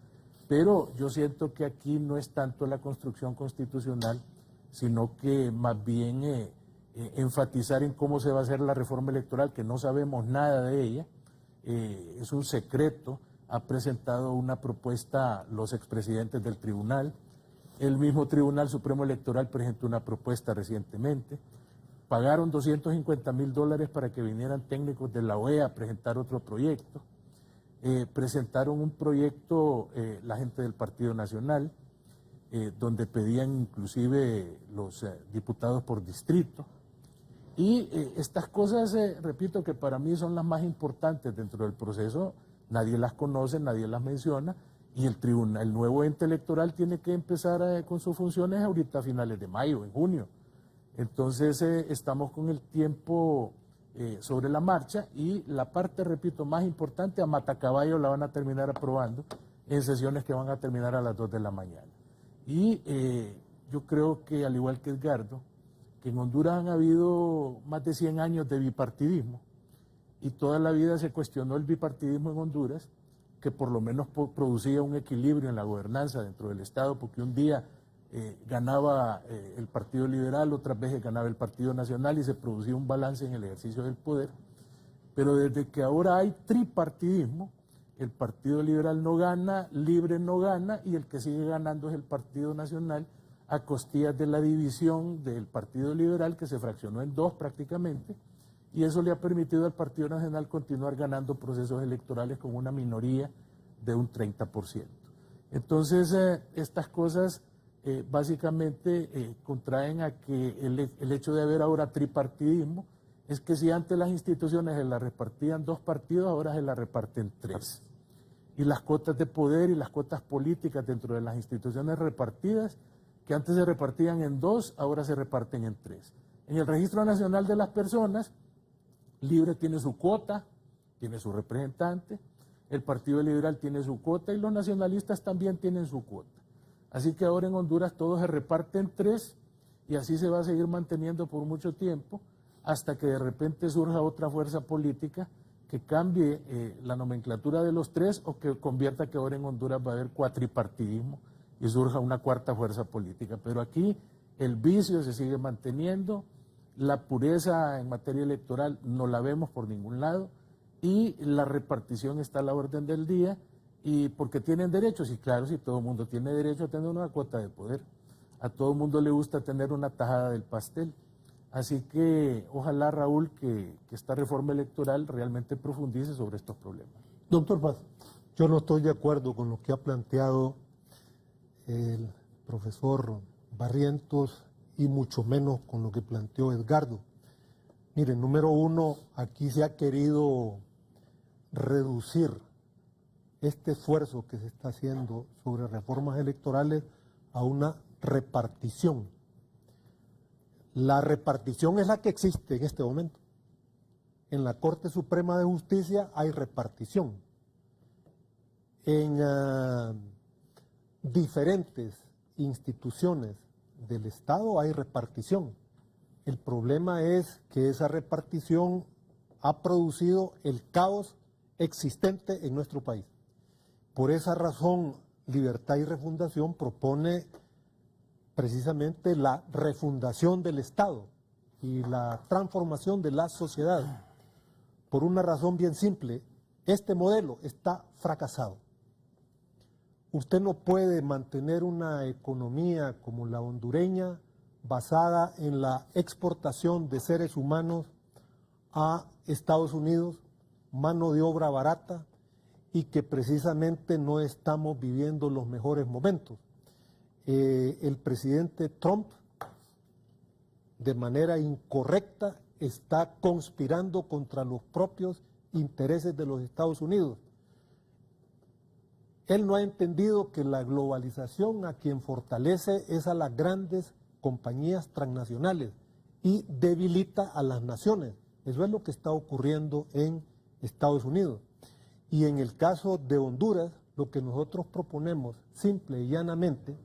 Speaker 6: pero yo siento que aquí no es tanto la construcción constitucional, sino que más bien enfatizar en cómo se va a hacer la reforma electoral, que no sabemos nada de ella, es un secreto. Ha presentado una propuesta los expresidentes del tribunal, el mismo Tribunal Supremo Electoral presentó una propuesta recientemente, pagaron $250,000 para que vinieran técnicos de la OEA a presentar otro proyecto, presentaron un proyecto la gente del Partido Nacional, donde pedían inclusive los diputados por distrito, y estas cosas, repito, que para mí son las más importantes dentro del proceso, nadie las conoce, nadie las menciona, y el tribunal, el nuevo ente electoral tiene que empezar con sus funciones ahorita a finales de mayo, en junio. Entonces estamos con el tiempo sobre la marcha y la parte, repito, más importante, a matacaballo la van a terminar aprobando en sesiones que van a terminar a las 2 de la mañana. Y yo creo que, al igual que Edgardo, que en Honduras han habido más de 100 años de bipartidismo y toda la vida se cuestionó el bipartidismo en Honduras, que por lo menos producía un equilibrio en la gobernanza dentro del Estado, porque un día ganaba el Partido Liberal, otras veces ganaba el Partido Nacional y se producía un balance en el ejercicio del poder. Pero desde que ahora hay tripartidismo, el Partido Liberal no gana, Libre no gana y el que sigue ganando es el Partido Nacional, a costillas de la división del Partido Liberal, que se fraccionó en dos prácticamente, y eso le ha permitido al Partido Nacional continuar ganando procesos electorales con una minoría de un 30%. Entonces, estas cosas básicamente contraen a que el hecho de haber ahora tripartidismo es que si antes las instituciones se las repartían 2 partidos, ahora se las reparten 3. Y las cuotas de poder y las cuotas políticas dentro de las instituciones repartidas, que antes se repartían en 2, ahora se reparten en 3. En el Registro Nacional de las Personas, Libre tiene su cuota, tiene su representante, el Partido Liberal tiene su cuota y los nacionalistas también tienen su cuota. Así que ahora en Honduras todos se reparten 3 y así se va a seguir manteniendo por mucho tiempo hasta que de repente surja otra fuerza política que cambie la nomenclatura de los 3 o que convierta que ahora en Honduras va a haber cuatripartidismo y surja una 4ª fuerza política. Pero aquí el vicio se sigue manteniendo, la pureza en materia electoral no la vemos por ningún lado y la repartición está a la orden del día y porque tienen derechos, y claro, si todo el mundo tiene derecho a tener una cuota de poder, a todo el mundo le gusta tener una tajada del pastel. Así que ojalá, Raúl, que esta reforma electoral realmente profundice sobre estos problemas.
Speaker 8: Doctor Paz, yo no estoy de acuerdo con lo que ha planteado el profesor Barrientos y mucho menos con lo que planteó Edgardo. Miren, número 1, aquí se ha querido reducir este esfuerzo que se está haciendo sobre reformas electorales a una repartición. La repartición es la que existe en este momento. En la Corte Suprema de Justicia hay repartición. En diferentes instituciones del Estado hay repartición. El problema es que esa repartición ha producido el caos existente en nuestro país. Por esa razón, Libertad y Refundación propone precisamente la refundación del Estado y la transformación de la sociedad. Por una razón bien simple, este modelo está fracasado. Usted no puede mantener una economía como la hondureña basada en la exportación de seres humanos a Estados Unidos, mano de obra barata, y que precisamente no estamos viviendo los mejores momentos. El presidente Trump, de manera incorrecta, está conspirando contra los propios intereses de los Estados Unidos. Él no ha entendido que la globalización a quien fortalece es a las grandes compañías transnacionales y debilita a las naciones. Eso es lo que está ocurriendo en Estados Unidos. Y en el caso de Honduras, lo que nosotros proponemos simple y llanamente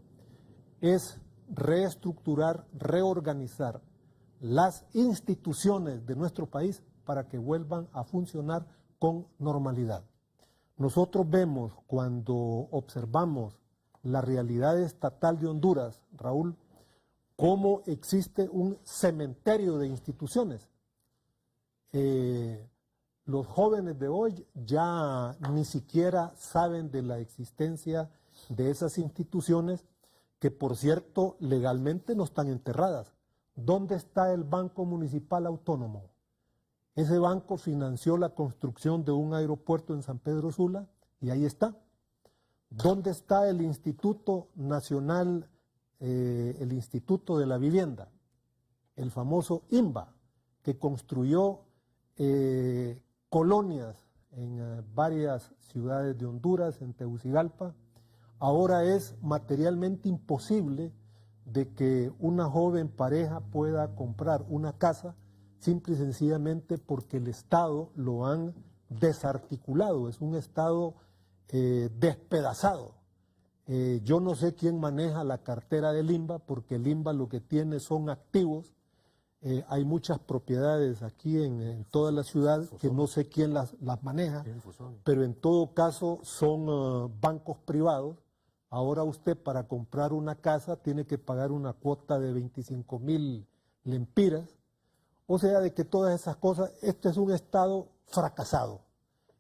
Speaker 8: es reestructurar, reorganizar las instituciones de nuestro país para que vuelvan a funcionar con normalidad. Nosotros vemos, cuando observamos la realidad estatal de Honduras, Raúl, cómo existe un cementerio de instituciones. Los jóvenes de hoy ya ni siquiera saben de la existencia de esas instituciones que, por cierto, legalmente no están enterradas. ¿Dónde está el Banco Municipal Autónomo? Ese banco financió la construcción de un aeropuerto en San Pedro Sula y ahí está. ¿Dónde está el Instituto Nacional, el Instituto de la Vivienda? El famoso INVA, que construyó colonias en varias ciudades de Honduras, en Tegucigalpa. Ahora es materialmente imposible de que una joven pareja pueda comprar una casa simple y sencillamente porque el Estado lo han desarticulado, es un Estado despedazado. Yo no sé quién maneja la cartera del INVA, porque el INVA lo que tiene son activos. Hay muchas propiedades aquí en toda la ciudad que no sé quién las maneja, pero en todo caso son bancos privados. Ahora usted, para comprar una casa, tiene que pagar una cuota de 25,000 lempiras. O sea, de que todas esas cosas, este es un Estado fracasado.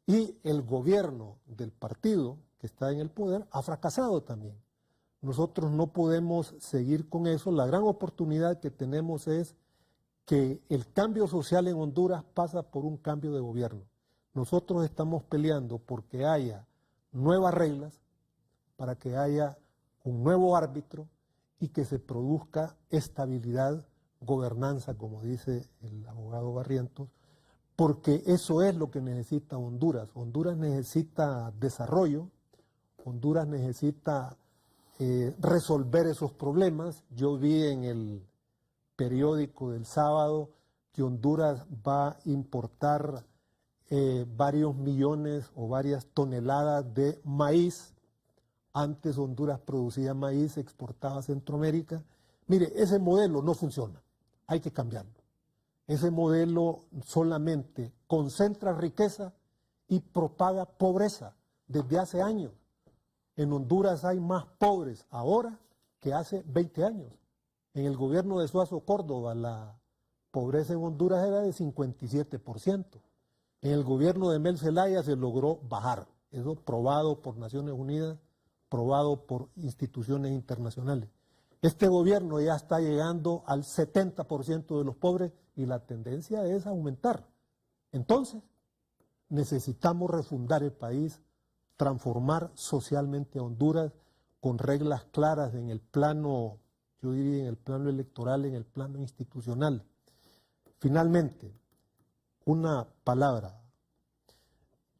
Speaker 8: Y el gobierno del partido que está en el poder ha fracasado también. Nosotros no podemos seguir con eso. La gran oportunidad que tenemos es que el cambio social en Honduras pasa por un cambio de gobierno. Nosotros estamos peleando porque haya nuevas reglas, para que haya un nuevo árbitro y que se produzca estabilidad, gobernanza, como dice el abogado Barrientos, porque eso es lo que necesita Honduras. Honduras necesita desarrollo, Honduras necesita resolver esos problemas. Yo vi en el periódico del sábado que Honduras va a importar varios millones o varias toneladas de maíz. Antes Honduras producía maíz, exportaba a Centroamérica. Mire, ese modelo no funciona, hay que cambiarlo. Ese modelo solamente concentra riqueza y propaga pobreza desde hace años. En Honduras hay más pobres ahora que hace 20 años. En el gobierno de Suazo Córdoba la pobreza en Honduras era de 57%. En el gobierno de Mel Zelaya se logró bajar. Eso probado por Naciones Unidas, probado por instituciones internacionales. Este gobierno ya está llegando al 70% de los pobres y la tendencia es aumentar. Entonces, necesitamos refundar el país, transformar socialmente a Honduras con reglas claras en el plano, yo diría en el plano electoral, en el plano institucional. Finalmente, una palabra.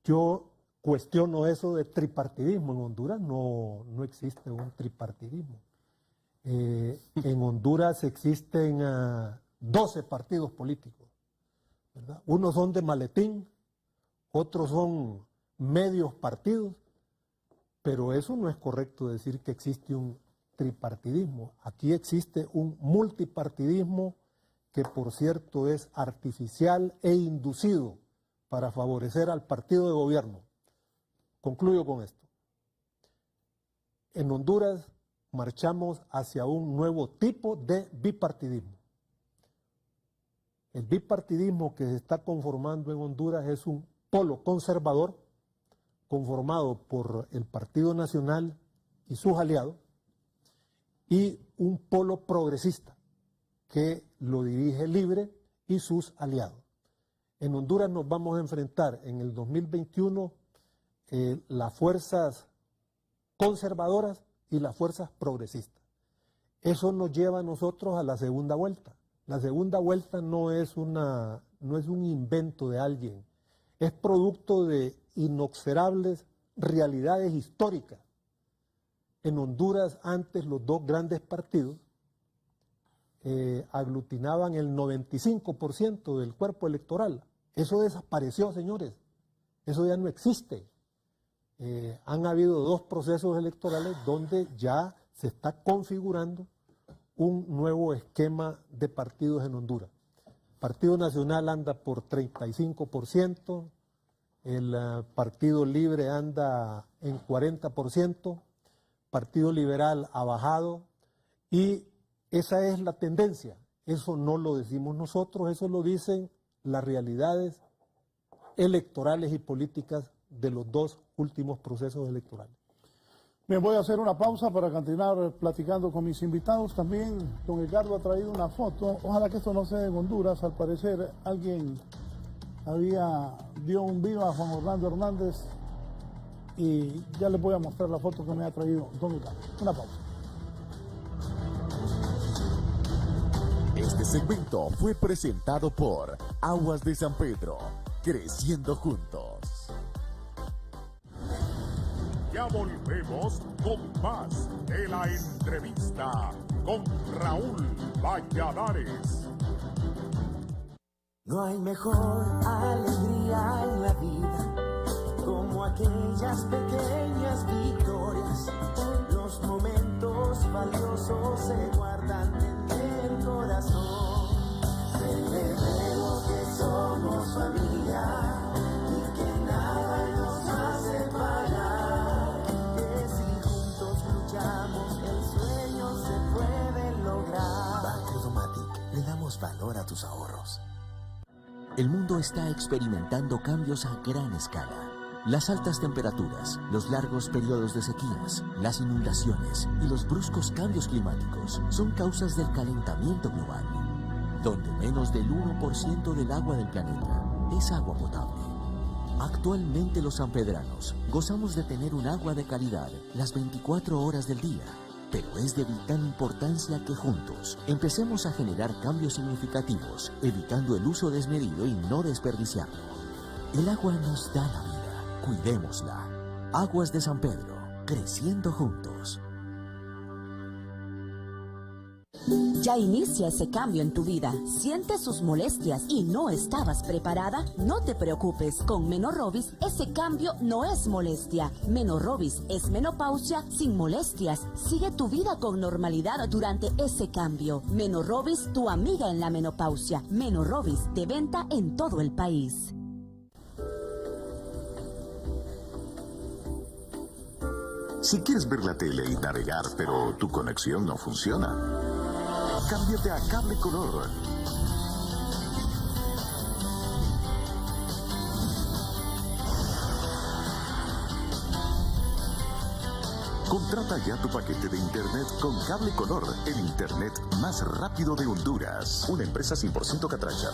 Speaker 8: Yo cuestiono eso de tripartidismo. En Honduras no existe un tripartidismo. En Honduras existen 12 partidos políticos, ¿verdad? Unos son de maletín, otros son medios partidos, pero eso no es correcto decir que existe un tripartidismo. Aquí existe un multipartidismo que, por cierto, es artificial e inducido para favorecer al partido de gobierno. Concluyo con esto. En Honduras marchamos hacia un nuevo tipo de bipartidismo. El bipartidismo que se está conformando en Honduras es un polo conservador conformado por el Partido Nacional y sus aliados y un polo progresista que lo dirige Libre y sus aliados. En Honduras nos vamos a enfrentar en el 2021 las fuerzas conservadoras y las fuerzas progresistas. Eso nos lleva a nosotros a la segunda vuelta. La segunda vuelta no es un invento de alguien, es producto de inexorables realidades históricas. En Honduras antes los dos grandes partidos aglutinaban el 95% del cuerpo electoral. Eso desapareció, señores. Eso ya no existe. Han habido dos procesos electorales donde ya se está configurando un nuevo esquema de partidos en Honduras. El Partido Nacional anda por 35%, el Partido Libre anda en 40%, Partido Liberal ha bajado y esa es la tendencia. Eso no lo decimos nosotros, eso lo dicen las realidades electorales y políticas de los dos últimos procesos electorales.
Speaker 4: Bien, voy a hacer una pausa para continuar platicando con mis invitados. También don Edgardo ha traído una foto. Ojalá que esto no sea en Honduras. Al parecer alguien dio un viva a Juan Orlando Hernández y ya les voy a mostrar la foto que me ha traído don Edgardo. Una pausa.
Speaker 1: Este segmento fue presentado por Aguas de San Pedro, creciendo juntos.
Speaker 2: Ya volvemos con más de la entrevista con Raúl Valladares.
Speaker 9: No hay mejor alegría en la vida como aquellas pequeñas victorias. Los momentos valiosos se guardan en el corazón. Celebremos que somos familia y que nada nos hace separar. Que si juntos luchamos el sueño se puede lograr.
Speaker 10: Banco Domatic, le damos valor a tus ahorros.
Speaker 11: El mundo está experimentando cambios a gran escala. Las altas temperaturas, los largos periodos de sequías, las inundaciones y los bruscos cambios climáticos son causas del calentamiento global. Donde menos menos del 1% del agua del planeta es agua potable. Actualmente los sanpedranos gozamos de tener un agua de calidad las 24 horas del día, pero es de vital importancia que juntos empecemos a generar cambios significativos, evitando el uso desmedido y no desperdiciarlo. El agua nos da la vida, cuidémosla. Aguas de San Pedro, creciendo juntos.
Speaker 12: Ya inicia ese cambio en tu vida. ¿Sientes sus molestias y no estabas preparada? No te preocupes. Con Menorrobis, ese cambio no es molestia. Menorrobis es menopausia sin molestias. Sigue tu vida con normalidad durante ese cambio. Menorrobis, tu amiga en la menopausia. Menorrobis, de venta en todo el país.
Speaker 13: Si quieres ver la tele y navegar, pero tu conexión no funciona, cámbiate a Cable Color. Contrata ya tu paquete de internet con Cable Color, el internet más rápido de Honduras. Una empresa 100% catracha.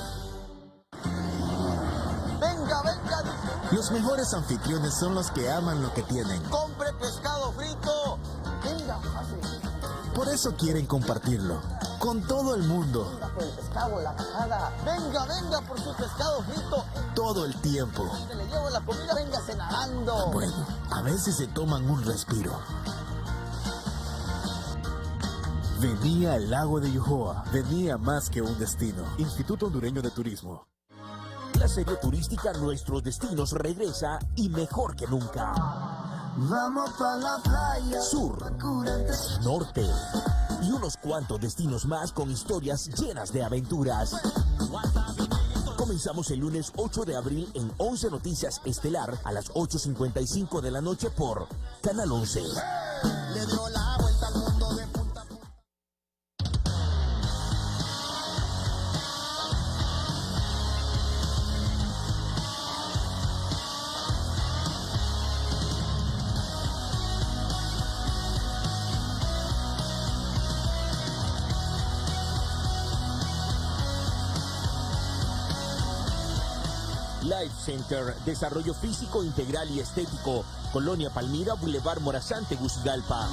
Speaker 9: Venga, venga.
Speaker 10: Los mejores anfitriones son los que aman lo que tienen.
Speaker 9: Compre pescado frito. Venga, pase.
Speaker 10: Por eso quieren compartirlo con todo el mundo.
Speaker 9: Venga por el pescado, la tajada. Venga, venga por su pescado frito.
Speaker 10: Todo el tiempo.
Speaker 9: Que le llevo la comida, véngase nadando.
Speaker 10: Bueno, a veces se toman un respiro. Venía al lago de Yohoa. Venía más que un destino. Instituto Hondureño de Turismo.
Speaker 11: La serie turística Nuestros Destinos regresa y mejor que nunca.
Speaker 9: Vamos pa' la playa.
Speaker 11: Sur, norte y unos cuantos destinos más con historias llenas de aventuras. Comenzamos el lunes 8 de abril en 11 Noticias Estelar a las 8:55 de la noche por Canal 11.
Speaker 9: Le dio la vuelta al mundo de punta a punta.
Speaker 11: Life Center, desarrollo físico integral y estético, Colonia Palmira, Boulevard Morazán, Tegucigalpa.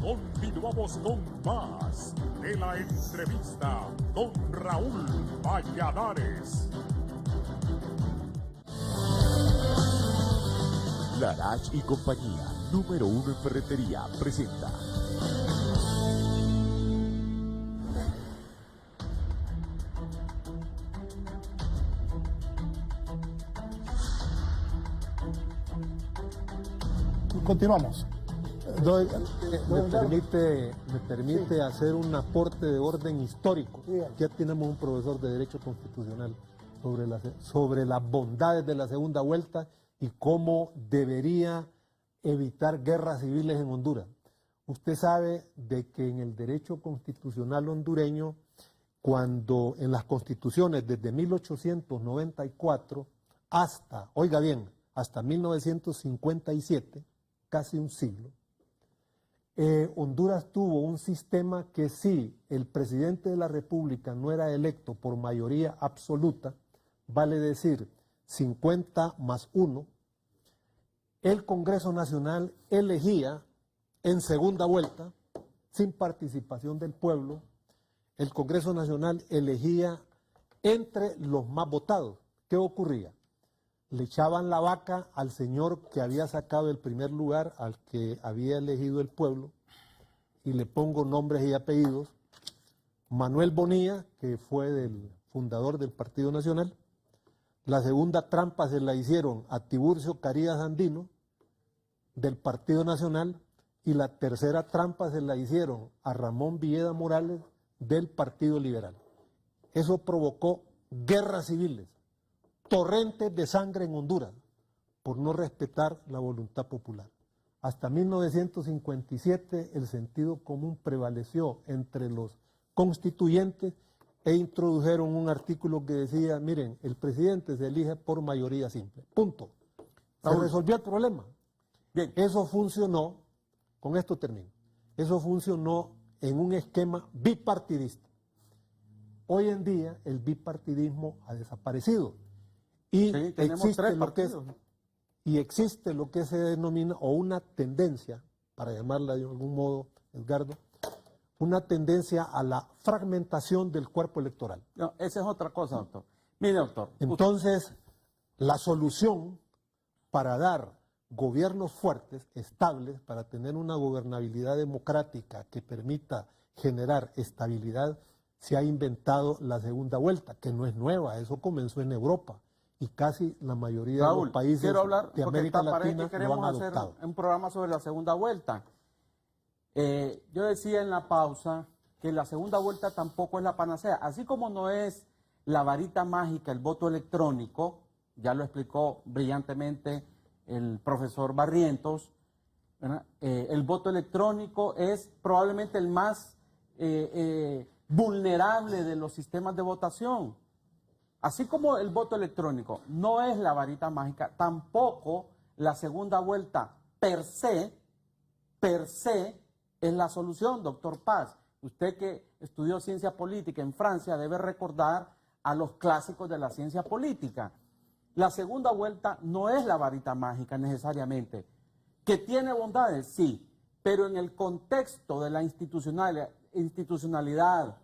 Speaker 2: Continuamos con más de la entrevista con Raúl Valladares.
Speaker 1: Larach y compañía, número 1 en ferretería, presenta.
Speaker 4: Continuamos.
Speaker 8: Me permite hacer un aporte de orden histórico. Ya tenemos un profesor de Derecho Constitucional sobre las bondades de la segunda vuelta y cómo debería evitar guerras civiles en Honduras. Usted sabe de que en el derecho constitucional hondureño, cuando en las constituciones desde 1894 hasta, oiga bien, hasta 1957, casi un siglo, Honduras tuvo un sistema que si el presidente de la República no era electo por mayoría absoluta, vale decir 50 más 1, el Congreso Nacional elegía en segunda vuelta, sin participación del pueblo, el Congreso Nacional elegía entre los más votados. ¿Qué ocurría? Le echaban la vaca al señor que había sacado el primer lugar, al que había elegido el pueblo, y le pongo nombres y apellidos: Manuel Bonilla, que fue el fundador del Partido Nacional. La segunda trampa se la hicieron a Tiburcio Carías Andino, del Partido Nacional, y la tercera trampa se la hicieron a Ramón Villeda Morales, del Partido Liberal. Eso provocó guerras civiles, torrentes de sangre en Honduras, por no respetar la voluntad popular. Hasta 1957 el sentido común prevaleció entre los constituyentes e introdujeron un artículo que decía, miren, el presidente se elige por mayoría simple, punto. Se resolvió el problema. Bien, eso funcionó, con esto termino, eso funcionó en un esquema bipartidista. Hoy en día el bipartidismo ha desaparecido y
Speaker 5: Sí, tenemos
Speaker 8: existe
Speaker 5: tres
Speaker 8: lo que es,
Speaker 5: partidos.
Speaker 8: y existe lo que se denomina, o una tendencia, para llamarla de algún modo, Edgardo, una tendencia a la fragmentación del cuerpo electoral.
Speaker 5: No, esa es otra cosa, doctor. Mire, doctor.
Speaker 8: Entonces, la solución para dar gobiernos fuertes, estables, para tener una gobernabilidad democrática que permita generar estabilidad, se ha inventado la segunda vuelta, que no es nueva, eso comenzó en Europa y casi la mayoría de los países
Speaker 5: quiero hablar,
Speaker 8: de
Speaker 5: porque
Speaker 8: América
Speaker 5: parece
Speaker 8: Latina
Speaker 5: que queremos
Speaker 8: lo han
Speaker 5: hacer
Speaker 8: adoptado.
Speaker 5: un programa sobre la segunda vuelta. Yo decía en la pausa que la segunda vuelta tampoco es la panacea, así como no es la varita mágica el voto electrónico, ya lo explicó brillantemente el profesor Barrientos, ¿verdad? El voto electrónico es probablemente el más vulnerable de los sistemas de votación. Así como el voto electrónico no es la varita mágica, tampoco la segunda vuelta per se es la solución, doctor Paz. Usted que estudió ciencia política en Francia debe recordar a los clásicos de la ciencia política. La segunda vuelta no es la varita mágica necesariamente. ¿Que tiene bondades? Sí, pero en el contexto de la institucionalidad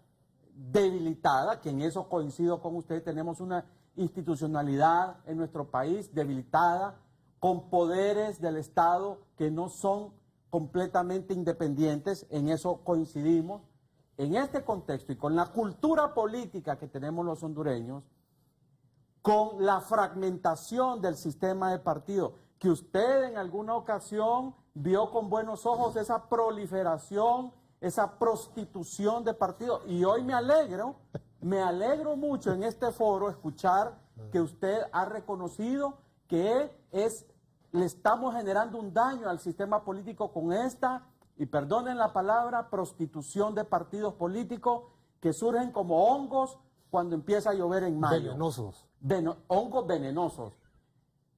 Speaker 5: debilitada, que en eso coincido con usted, tenemos una institucionalidad en nuestro país debilitada, con poderes del Estado que no son completamente independientes, en eso coincidimos. En este contexto y con la cultura política que tenemos los hondureños, con la fragmentación del sistema de partidos, que usted en alguna ocasión vio con buenos ojos esa proliferación, esa prostitución de partidos, y hoy me alegro mucho en este foro escuchar que usted ha reconocido que le estamos generando un daño al sistema político con esta, y perdonen la palabra, prostitución de partidos políticos que surgen como hongos cuando empieza a llover en mayo.
Speaker 8: Venenosos.
Speaker 5: Hongos venenosos.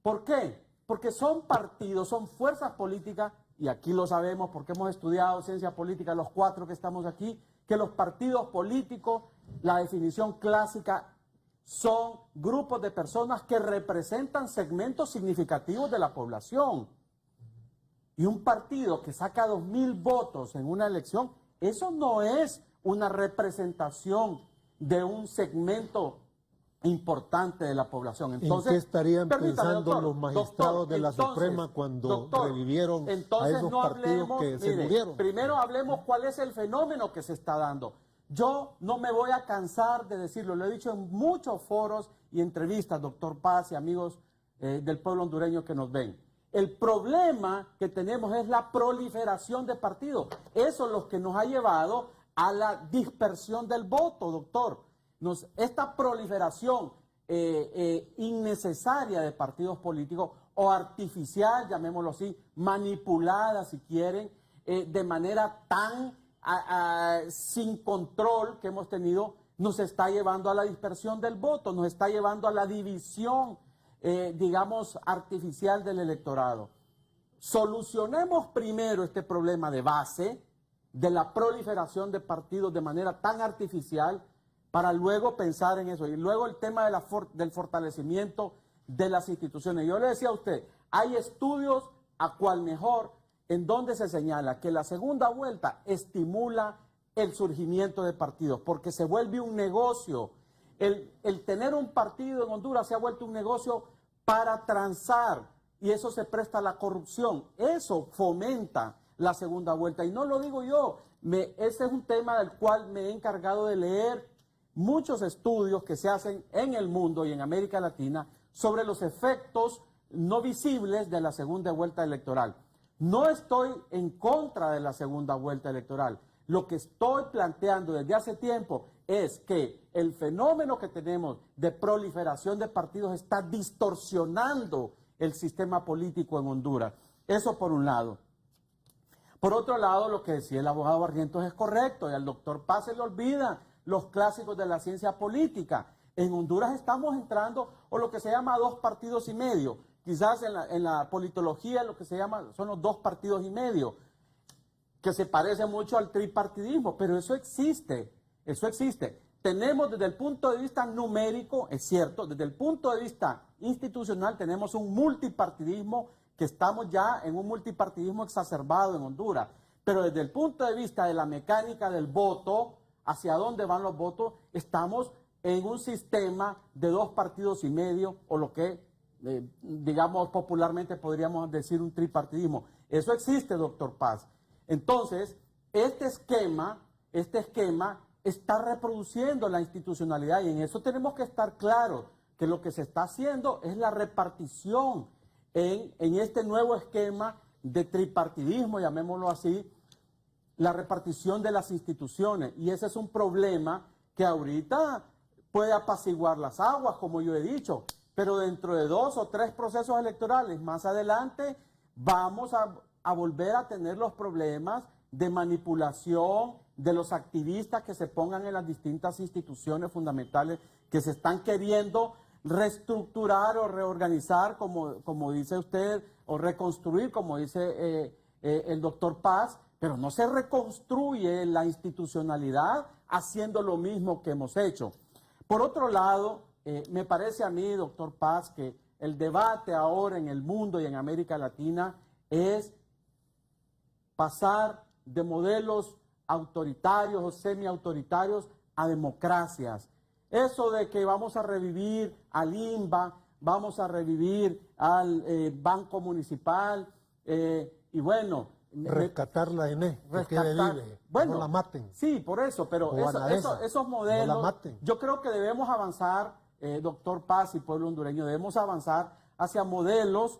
Speaker 5: ¿Por qué? Porque son partidos, son fuerzas políticas, y aquí lo sabemos porque hemos estudiado ciencia política, los 4 que estamos aquí, que los partidos políticos, la definición clásica, son grupos de personas que representan segmentos significativos de la población. Y un partido que saca 2.000 votos en una elección, eso no es una representación de un segmento importante de la población. Entonces,
Speaker 8: ¿en qué estarían
Speaker 5: permítame,
Speaker 8: pensando
Speaker 5: doctor,
Speaker 8: los magistrados de la Suprema cuando revivieron a esos partidos que se murieron?
Speaker 5: Primero hablemos cuál es el fenómeno que se está dando. Yo no me voy a cansar de decirlo, lo he dicho en muchos foros y entrevistas, doctor Paz y amigos del pueblo hondureño que nos ven. El problema que tenemos es la proliferación de partidos. Eso es lo que nos ha llevado a la dispersión del voto, doctor. Esta proliferación innecesaria de partidos políticos o artificial, llamémoslo así, manipulada si quieren, de manera tan sin control que hemos tenido, nos está llevando a la dispersión del voto, nos está llevando a la división, digamos, artificial del electorado. Solucionemos primero este problema de base de la proliferación de partidos de manera tan artificial para luego pensar en eso. Y luego el tema del fortalecimiento de las instituciones. Yo le decía a usted, hay estudios a cual mejor en donde se señala que la segunda vuelta estimula el surgimiento de partidos porque se vuelve un negocio. El tener un partido en Honduras se ha vuelto un negocio para transar y eso se presta a la corrupción. Eso fomenta la segunda vuelta. Y no lo digo yo, ese es un tema del cual me he encargado de leer muchos estudios que se hacen en el mundo y en América Latina sobre los efectos no visibles de la segunda vuelta electoral. No estoy en contra de la segunda vuelta electoral. Lo que estoy planteando desde hace tiempo es que el fenómeno que tenemos de proliferación de partidos está distorsionando el sistema político en Honduras. Eso por un lado. Por otro lado, lo que decía el abogado Barrientos es correcto y al doctor Paz se le olvida los clásicos de la ciencia política. En Honduras estamos entrando, o lo que se llama 2 partidos y medio. Quizás en la politología lo que se llama son los 2 partidos y medio. que se parece mucho al tripartidismo, pero eso existe, eso existe. Tenemos desde el punto de vista numérico, es cierto, desde el punto de vista institucional tenemos un multipartidismo, que estamos ya en un multipartidismo exacerbado en Honduras, pero desde el punto de vista de la mecánica del voto, hacia dónde van los votos, estamos en un sistema de 2 partidos y medio, o lo que, digamos, popularmente podríamos decir un tripartidismo. Eso existe, doctor Paz. Entonces, este esquema está reproduciendo la institucionalidad y en eso tenemos que estar claros, que lo que se está haciendo es la repartición en este nuevo esquema de tripartidismo, llamémoslo así, la repartición de las instituciones. Y ese es un problema que ahorita puede apaciguar las aguas, como yo he dicho, pero dentro de 2 o 3 procesos electorales más adelante vamos a volver a tener los problemas de manipulación de los activistas que se pongan en las distintas instituciones fundamentales que se están queriendo reestructurar o reorganizar, como dice usted, o reconstruir, como dice el doctor Paz, pero no se reconstruye la institucionalidad haciendo lo mismo que hemos hecho. Por otro lado, me parece a mí, doctor Paz, que el debate ahora en el mundo y en América Latina es pasar de modelos autoritarios o semiautoritarios a democracias. Eso de que vamos a revivir al INBA, vamos a revivir al Banco Municipal, y bueno...
Speaker 8: Rescatar la ENE, que quede libre,
Speaker 5: bueno,
Speaker 8: no la maten.
Speaker 5: Sí, por eso, pero esos modelos, no la maten. Yo creo que debemos avanzar, doctor Paz y pueblo hondureño, debemos avanzar hacia modelos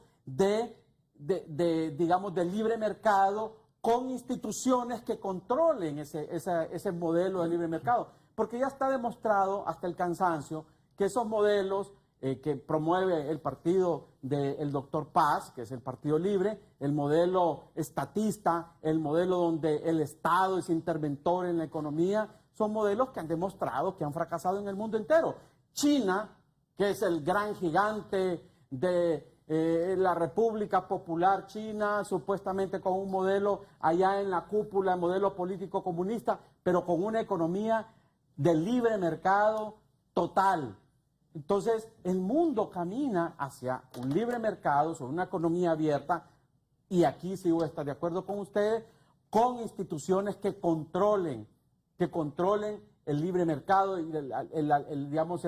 Speaker 5: digamos, de libre mercado con instituciones que controlen ese modelo de libre mercado. Porque ya está demostrado hasta el cansancio que esos modelos que promueve el partido del doctor Paz, que es el Partido Libre, el modelo estatista, el modelo donde el Estado es interventor en la economía, son modelos que han demostrado que han fracasado en el mundo entero. China, que es el gran gigante de la República Popular China, supuestamente con un modelo allá en la cúpula, el modelo político comunista, pero con una economía de libre mercado total. Entonces, el mundo camina hacia un libre mercado, sobre una economía abierta, y aquí sí voy a estar de acuerdo con ustedes, con instituciones que controlen el libre mercado y digamos,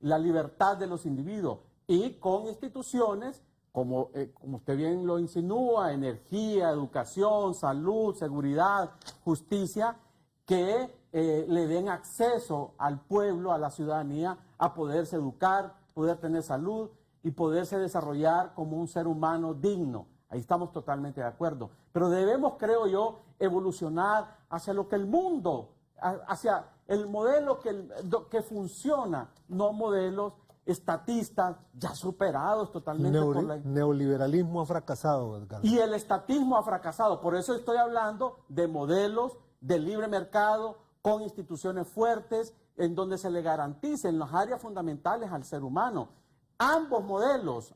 Speaker 5: la libertad de los individuos, y con instituciones, como usted bien lo insinúa, energía, educación, salud, seguridad, justicia, que le den acceso al pueblo, a la ciudadanía, a poderse educar, poder tener salud y poderse desarrollar como un ser humano digno. Ahí estamos totalmente de acuerdo. Pero debemos, creo yo, evolucionar hacia lo que el mundo, hacia el modelo que funciona, no modelos estatistas ya superados totalmente por la...
Speaker 8: Neoliberalismo ha fracasado, Edgardo.
Speaker 5: Y el estatismo ha fracasado. Por eso estoy hablando de modelos de libre mercado con instituciones fuertes en donde se le garanticen las áreas fundamentales al ser humano. Ambos modelos,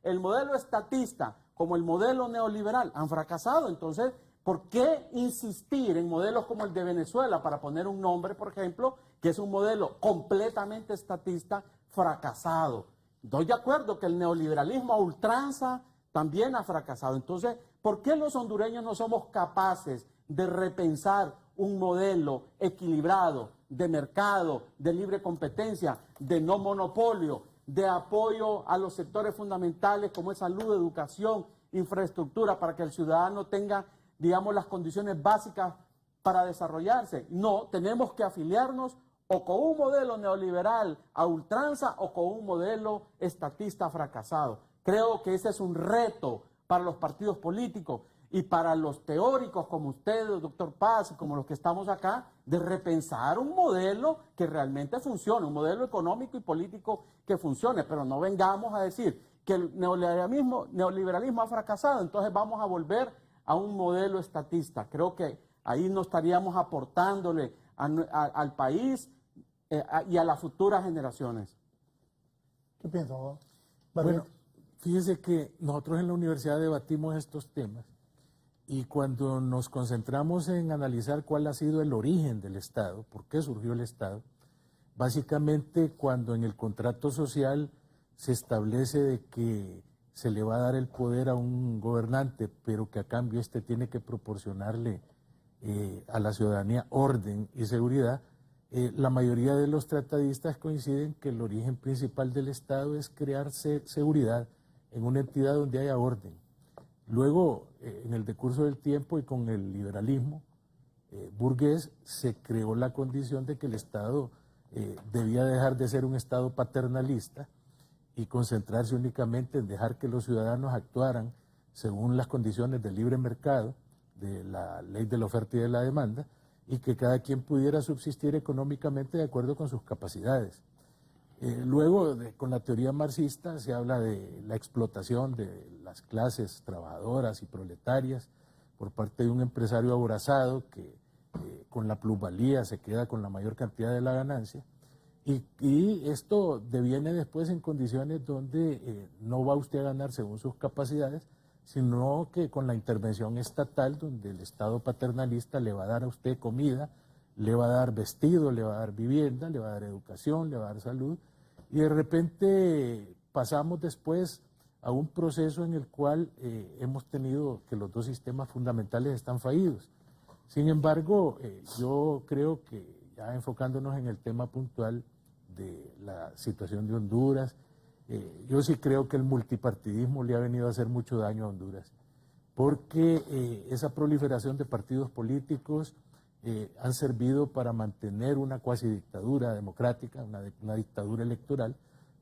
Speaker 5: el modelo estatista como el modelo neoliberal han fracasado. Entonces, ¿por qué insistir en modelos como el de Venezuela, para poner un nombre, por ejemplo, que es un modelo completamente estatista fracasado? Estoy de acuerdo que el neoliberalismo a ultranza también ha fracasado. Entonces, ¿por qué los hondureños no somos capaces de repensar un modelo equilibrado de mercado, de libre competencia, de no monopolio, de apoyo a los sectores fundamentales como es salud, educación, infraestructura, para que el ciudadano tenga, digamos, las condiciones básicas para desarrollarse? No, tenemos que afiliarnos o con un modelo neoliberal a ultranza o con un modelo estatista fracasado. Creo que ese es un reto para los partidos políticos y para los teóricos como usted, doctor Paz, y como los que estamos acá, de repensar un modelo que realmente funcione, un modelo económico y político que funcione, pero no vengamos a decir que el neoliberalismo ha fracasado, entonces vamos a volver a un modelo estatista. Creo que ahí no estaríamos aportándole al país y a las futuras generaciones.
Speaker 4: ¿Qué piensa, Juan?
Speaker 6: Bueno, fíjese que nosotros en la universidad debatimos estos temas Y cuando nos concentramos en analizar cuál ha sido el origen del Estado, por qué surgió el Estado, básicamente cuando en el contrato social se establece de que se le va a dar el poder a un gobernante, pero que a cambio este tiene que proporcionarle a la ciudadanía orden y seguridad, la mayoría de los tratadistas coinciden que el origen principal del Estado es crear seguridad en una entidad donde haya orden. Luego, en el decurso del tiempo y con el liberalismo burgués, se creó la condición de que el Estado debía dejar de ser un Estado paternalista y concentrarse únicamente en dejar que los ciudadanos actuaran según las condiciones del libre mercado, de la ley de la oferta y de la demanda, y que cada quien pudiera subsistir económicamente de acuerdo con sus capacidades. Luego, con la teoría marxista, se habla de la explotación de las clases trabajadoras y proletarias por parte de un empresario aborazado que con la plusvalía se queda con la mayor cantidad de la ganancia. Y esto deviene después en condiciones donde no va usted a ganar según sus capacidades, sino que con la intervención estatal, donde el Estado paternalista le va a dar a usted comida, le va a dar vestido, le va a dar vivienda, le va a dar educación, le va a dar salud, y de repente pasamos después a un proceso en el cual hemos tenido que los dos sistemas fundamentales están fallidos. Sin embargo, yo creo que ya enfocándonos en el tema puntual de la situación de Honduras, yo sí creo que el multipartidismo le ha venido a hacer mucho daño a Honduras, porque esa proliferación de partidos políticos han servido para mantener una cuasi dictadura democrática, una dictadura electoral,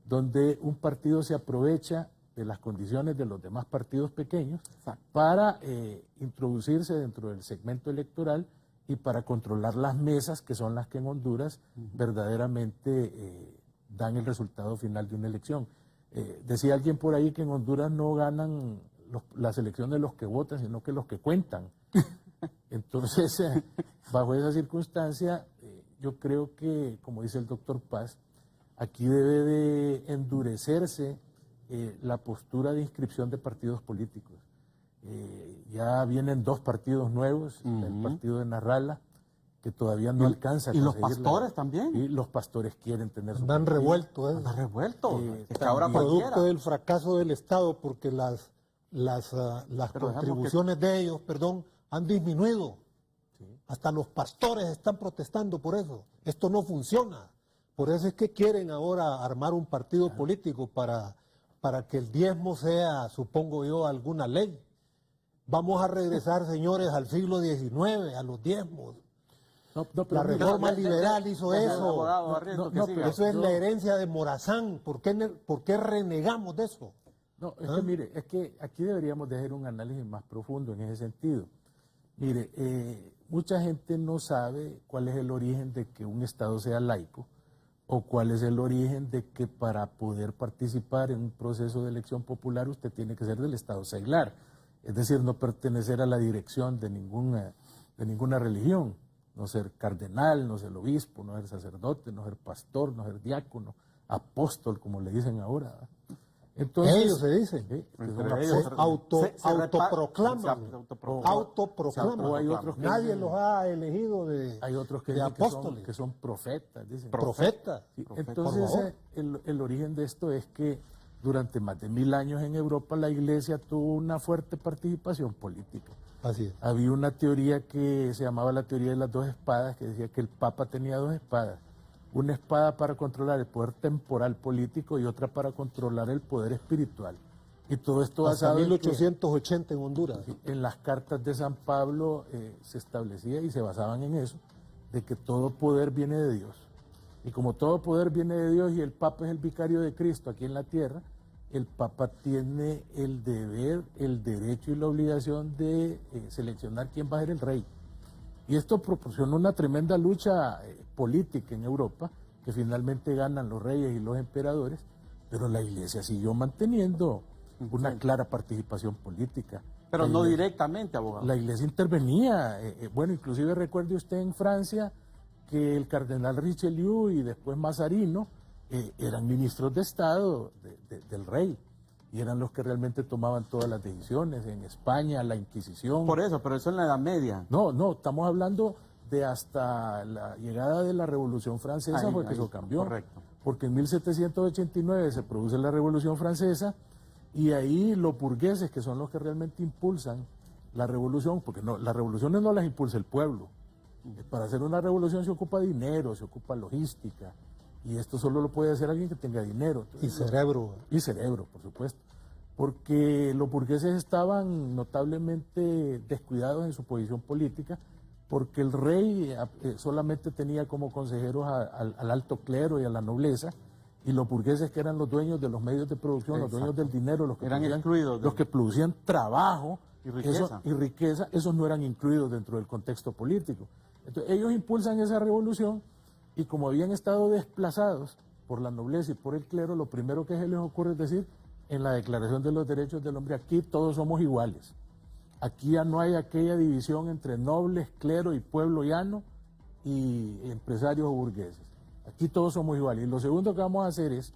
Speaker 6: donde un partido se aprovecha de las condiciones de los demás partidos pequeños para introducirse dentro del segmento electoral y para controlar las mesas, que son las que en Honduras verdaderamente dan el resultado final de una elección. Decía alguien por ahí que en Honduras no ganan las elecciones los que votan, sino que los que cuentan. Entonces, bajo esa circunstancia, yo creo que, como dice el doctor Paz, aquí debe de endurecerse la postura de inscripción de partidos políticos. Ya vienen 2 partidos nuevos, el partido de Narrala, que todavía no alcanza a conseguir.
Speaker 5: ¿Y los pastores también?
Speaker 6: Y los pastores quieren tener su
Speaker 8: Han revuelto.
Speaker 5: Andan revuelto.
Speaker 8: Producto del fracaso del Estado, porque las contribuciones de ellos, han disminuido. Sí. Hasta los pastores están protestando por eso. Esto no funciona. Por eso es que quieren ahora armar un partido político para que el diezmo sea, supongo yo, alguna ley. Vamos a regresar, señores, al siglo XIX, a los diezmos. La reforma liberal hizo eso. Eso es la herencia de Morazán. ¿Por qué renegamos de eso?
Speaker 6: No, es que mire, es que aquí deberíamos de hacer un análisis más profundo en ese sentido. Mire, mucha gente no sabe cuál es el origen de que un Estado sea laico, o cuál es el origen de que para poder participar en un proceso de elección popular usted tiene que ser del Estado seglar, es decir, no pertenecer a la dirección de ninguna religión, no ser cardenal, no ser obispo, no ser sacerdote, no ser pastor, no ser diácono, apóstol, como le dicen ahora. Entonces,
Speaker 8: ellos se dicen, autoproclaman. Nadie los ha elegido
Speaker 6: hay otros que
Speaker 8: de apóstoles.
Speaker 6: Que son profetas, dicen.
Speaker 8: Profetas.
Speaker 6: Sí, entonces, el origen de esto es que durante más de 1000 años en Europa la Iglesia tuvo una fuerte participación política.
Speaker 8: Así es.
Speaker 6: Había una teoría que se llamaba la teoría de las 2 espadas, que decía que el Papa tenía 2 espadas. Una espada para controlar el poder temporal político y otra para controlar el poder espiritual. Y todo esto
Speaker 8: basado en 1880 en Honduras.
Speaker 6: En las cartas de San Pablo se establecía y se basaban en eso, de que todo poder viene de Dios. Y como todo poder viene de Dios y el Papa es el vicario de Cristo aquí en la tierra, el Papa tiene el deber, el derecho y la obligación de seleccionar quién va a ser el rey. Y esto proporcionó una tremenda lucha política en Europa, que finalmente ganan los reyes y los emperadores, pero la Iglesia siguió manteniendo una clara participación política.
Speaker 5: Pero no directamente, abogado.
Speaker 6: La Iglesia intervenía. Bueno, inclusive recuerde usted en Francia que el cardenal Richelieu y después Mazarino eran ministros de Estado del rey. y eran los que realmente tomaban todas las decisiones. En España, la Inquisición.
Speaker 5: Por eso, pero eso en la Edad Media.
Speaker 6: No, estamos hablando de hasta la llegada de la Revolución Francesa fue que eso cambió.
Speaker 5: Correcto.
Speaker 6: Porque en 1789 se produce la Revolución Francesa y ahí los burgueses, que son los que realmente impulsan la revolución, porque no, las revoluciones no las impulsa el pueblo. Para hacer una revolución se ocupa dinero, se ocupa logística, y esto solo lo puede hacer alguien que tenga dinero. Entonces,
Speaker 8: y cerebro.
Speaker 6: Y cerebro, por supuesto. Porque los burgueses estaban notablemente descuidados en su posición política, porque el rey solamente tenía como consejeros al alto clero y a la nobleza, y los burgueses, que eran los dueños de los medios de producción, los dueños del dinero, los que
Speaker 5: eran
Speaker 6: producían,
Speaker 5: excluidos.
Speaker 6: los que producían trabajo
Speaker 5: Y riqueza.
Speaker 6: esos no eran incluidos dentro del contexto político. Entonces, ellos impulsan esa revolución, y como habían estado desplazados por la nobleza y por el clero, lo primero que se les ocurre es decir, en la Declaración de los Derechos del Hombre, aquí todos somos iguales. Aquí ya no hay aquella división entre nobles, clero y pueblo llano y empresarios o burgueses. Aquí todos somos iguales. Y lo segundo que vamos a hacer es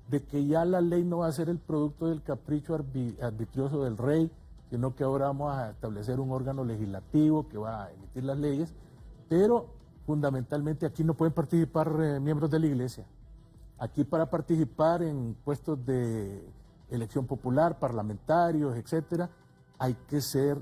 Speaker 6: de que ya la ley no va a ser el producto del capricho arbitrioso del rey, sino que ahora vamos a establecer un órgano legislativo que va a emitir las leyes, pero fundamentalmente aquí no pueden participar miembros de la iglesia. Aquí, para participar en puestos de elección popular, parlamentarios, etcétera, hay que ser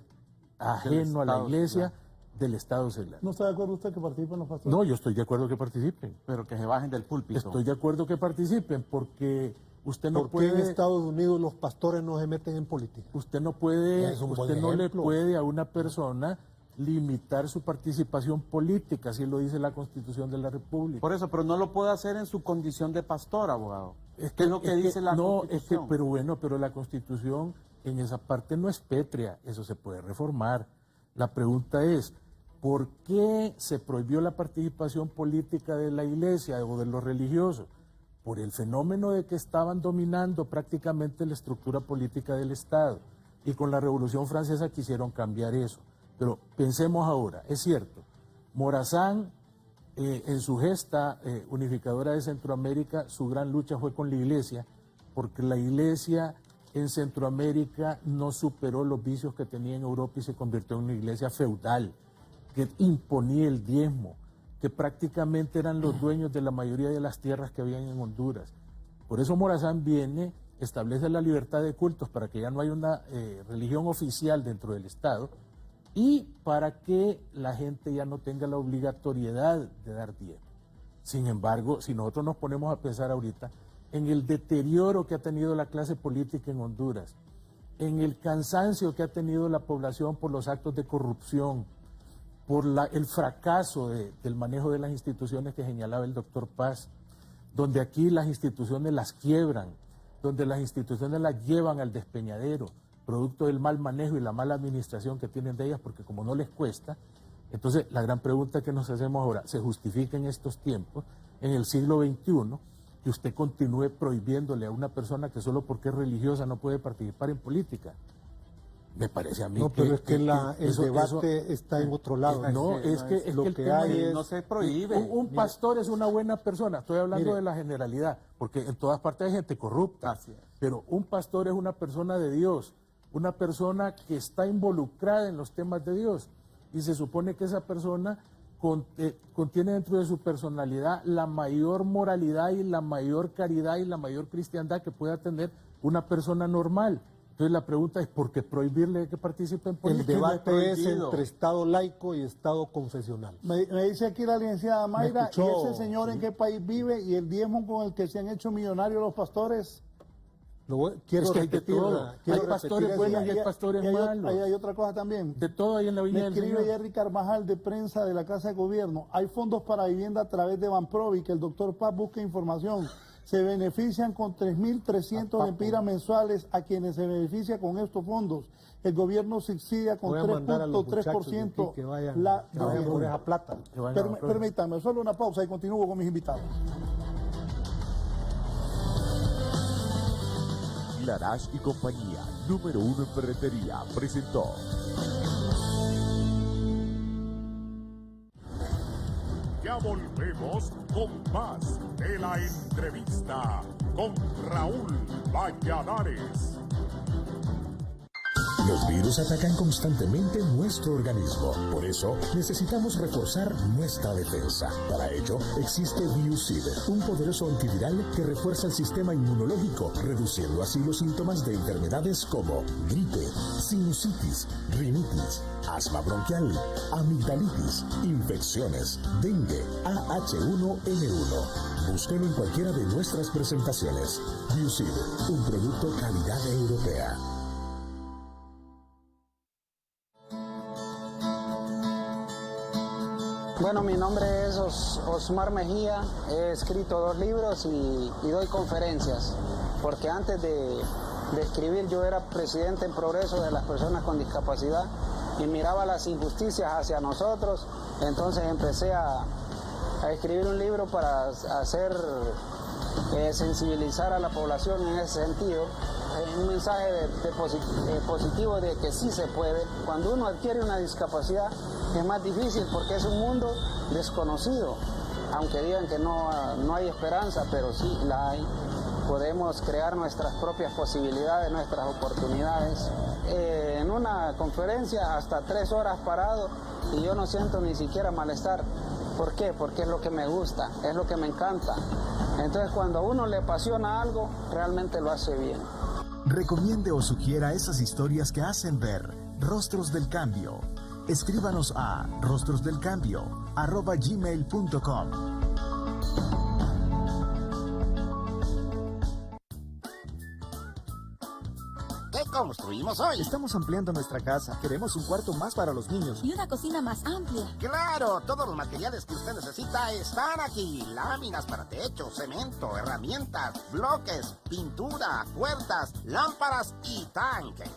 Speaker 6: ajeno a la iglesia, del Estado secular.
Speaker 4: ¿No está de acuerdo usted que participen los pastores?
Speaker 6: No, yo estoy de acuerdo que participen.
Speaker 5: Pero que se bajen del púlpito.
Speaker 6: Estoy de acuerdo que participen, porque usted no
Speaker 8: ¿Por qué
Speaker 6: puede...
Speaker 8: en Estados Unidos los pastores no se meten en política?
Speaker 6: Usted no puede,
Speaker 8: Es un buen
Speaker 6: usted no le
Speaker 8: ejemplo.
Speaker 6: puede a una persona limitar su participación política, así lo dice la Constitución de la República.
Speaker 5: Por eso, pero no lo puede hacer en su condición de pastor, abogado. ¿Qué es lo que dice la Constitución?
Speaker 6: Pero la Constitución en esa parte no es pétrea, eso se puede reformar. La pregunta es, ¿por qué se prohibió la participación política de la iglesia o de los religiosos? Por el fenómeno de que estaban dominando prácticamente la estructura política del Estado. Y con la Revolución Francesa quisieron cambiar eso. Pero pensemos ahora, es cierto, Morazán, en su gesta unificadora de Centroamérica, su gran lucha fue con la iglesia, porque la iglesia en Centroamérica no superó los vicios que tenía en Europa y se convirtió en una iglesia feudal, que imponía el diezmo, que prácticamente eran los dueños de la mayoría de las tierras que habían en Honduras. Por eso Morazán viene, establece la libertad de cultos para que ya no haya una religión oficial dentro del Estado y para que la gente ya no tenga la obligatoriedad de dar diezmo. Sin embargo, si nosotros nos ponemos a pensar ahorita en el deterioro que ha tenido la clase política en Honduras, en el cansancio que ha tenido la población por los actos de corrupción, por el fracaso del manejo de las instituciones que señalaba el doctor Paz, donde aquí las instituciones las quiebran, donde las instituciones las llevan al despeñadero, producto del mal manejo y la mala administración que tienen de ellas, porque como no les cuesta, entonces la gran pregunta que nos hacemos ahora, ¿se justifica en estos tiempos, en el siglo XXI, que usted continúe prohibiéndole a una persona que solo porque es religiosa no puede participar en política? Me parece a mí
Speaker 8: pero es que el debate está en otro lado.
Speaker 6: Es que el tema es,
Speaker 5: no se prohíbe.
Speaker 6: Un pastor es una buena persona, estoy hablando de la generalidad, porque en todas partes hay gente corrupta, pero un pastor es una persona de Dios, una persona que está involucrada en los temas de Dios, y se supone que esa persona contiene dentro de su personalidad la mayor moralidad y la mayor caridad y la mayor cristiandad que pueda tener una persona normal. Entonces la pregunta es, ¿por qué prohibirle que participe en política?
Speaker 8: El debate es entre Estado laico y Estado confesional.
Speaker 4: Me dice aquí la licenciada Mayra, ¿y ese señor en qué país vive? ¿Y el diezmo con el que se han hecho millonarios los pastores?
Speaker 8: Quiero repetir.
Speaker 6: Hay pastores buenos y hay pastores malos.
Speaker 4: Hay otra cosa también.
Speaker 6: De todo hay en la viña del Señor.
Speaker 4: Me escribe Jerry Carvajal, de prensa de la Casa de Gobierno. Hay fondos para vivienda a través de Banprovi, que el doctor Paz busca información. Se benefician con 3.300 empiras mensuales a quienes se beneficia con estos fondos. El gobierno subsidia con 3.3% la
Speaker 8: plata.
Speaker 4: Permítame, solo una pausa y continúo con mis invitados.
Speaker 1: Larash y compañía, número 1 en ferretería, presentó.
Speaker 2: Ya Ya volvemos con más de la entrevista con Raúl Valladares.
Speaker 1: Los virus atacan constantemente nuestro organismo. Por eso necesitamos reforzar nuestra defensa. Para ello existe Biusid, un poderoso antiviral que refuerza el sistema inmunológico, reduciendo así los síntomas de enfermedades como gripe, sinusitis, rinitis, asma bronquial, amigdalitis, infecciones, dengue, AH1N1. Búsquelo en cualquiera de nuestras presentaciones. Biusid, un producto calidad europea.
Speaker 14: Bueno, mi nombre es Osmar Mejía, he escrito 2 libros y doy conferencias, porque antes de escribir yo era presidente en progreso de las personas con discapacidad y miraba las injusticias hacia nosotros, entonces empecé a escribir un libro para hacer sensibilizar a la población en ese sentido, un mensaje positivo de que sí se puede. Cuando uno adquiere una discapacidad es más difícil porque es un mundo desconocido, aunque digan que no hay esperanza, pero sí la hay. Podemos crear nuestras propias posibilidades, nuestras oportunidades. En una conferencia hasta 3 horas parado y yo no siento ni siquiera malestar. ¿Por qué? Porque es lo que me gusta, es lo que me encanta. Entonces cuando a uno le apasiona algo, realmente lo hace bien.
Speaker 10: Recomiende o sugiera esas historias que hacen ver Rostros del Cambio. Escríbanos a rostrosdelcambio@gmail.com.
Speaker 15: ¿Qué construimos hoy?
Speaker 16: Estamos ampliando nuestra casa. Queremos un cuarto más para los niños.
Speaker 12: Y una cocina más amplia.
Speaker 15: ¡Claro! Todos los materiales que usted necesita están aquí. Láminas para techo, cemento, herramientas, bloques, pintura, puertas, lámparas y tanques.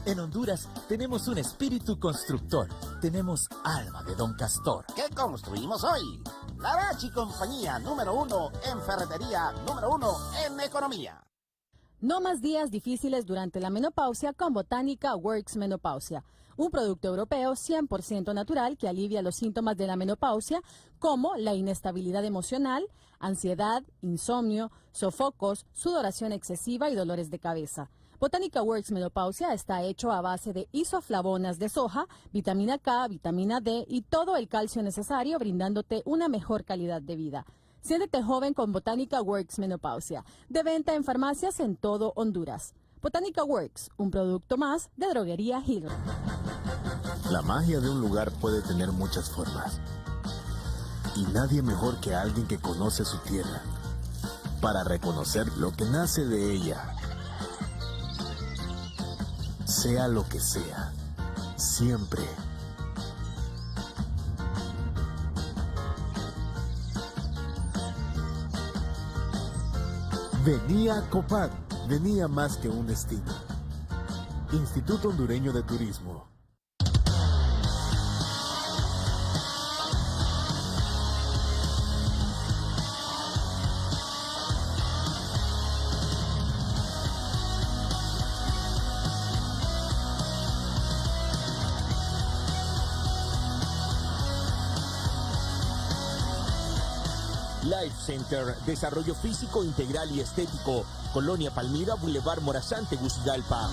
Speaker 17: En Honduras tenemos un espíritu constructor. Tenemos alma de Don Castor.
Speaker 15: ¿Qué construimos hoy? Larachi Compañía, número 1 en ferretería, número 1 en economía.
Speaker 18: No más días difíciles durante la menopausia con Botanica Works Menopausia, un producto europeo 100% natural que alivia los síntomas de la menopausia como la inestabilidad emocional, ansiedad, insomnio, sofocos, sudoración excesiva y dolores de cabeza. Botanica Works Menopausia está hecho a base de isoflavonas de soja, vitamina K, vitamina D y todo el calcio necesario, brindándote una mejor calidad de vida. Siéntete joven con Botanica Works Menopausia, de venta en farmacias en todo Honduras. Botanica Works, un producto más de Droguería Hill.
Speaker 10: La magia de un lugar puede tener muchas formas. Y nadie mejor que alguien que conoce su tierra para reconocer lo que nace de ella. Sea lo que sea, siempre. Venía Copac, venía más que un destino. Instituto Hondureño de Turismo.
Speaker 19: Life Center, desarrollo físico integral y estético, Colonia Palmira, Boulevard Morazán, Tegucigalpa.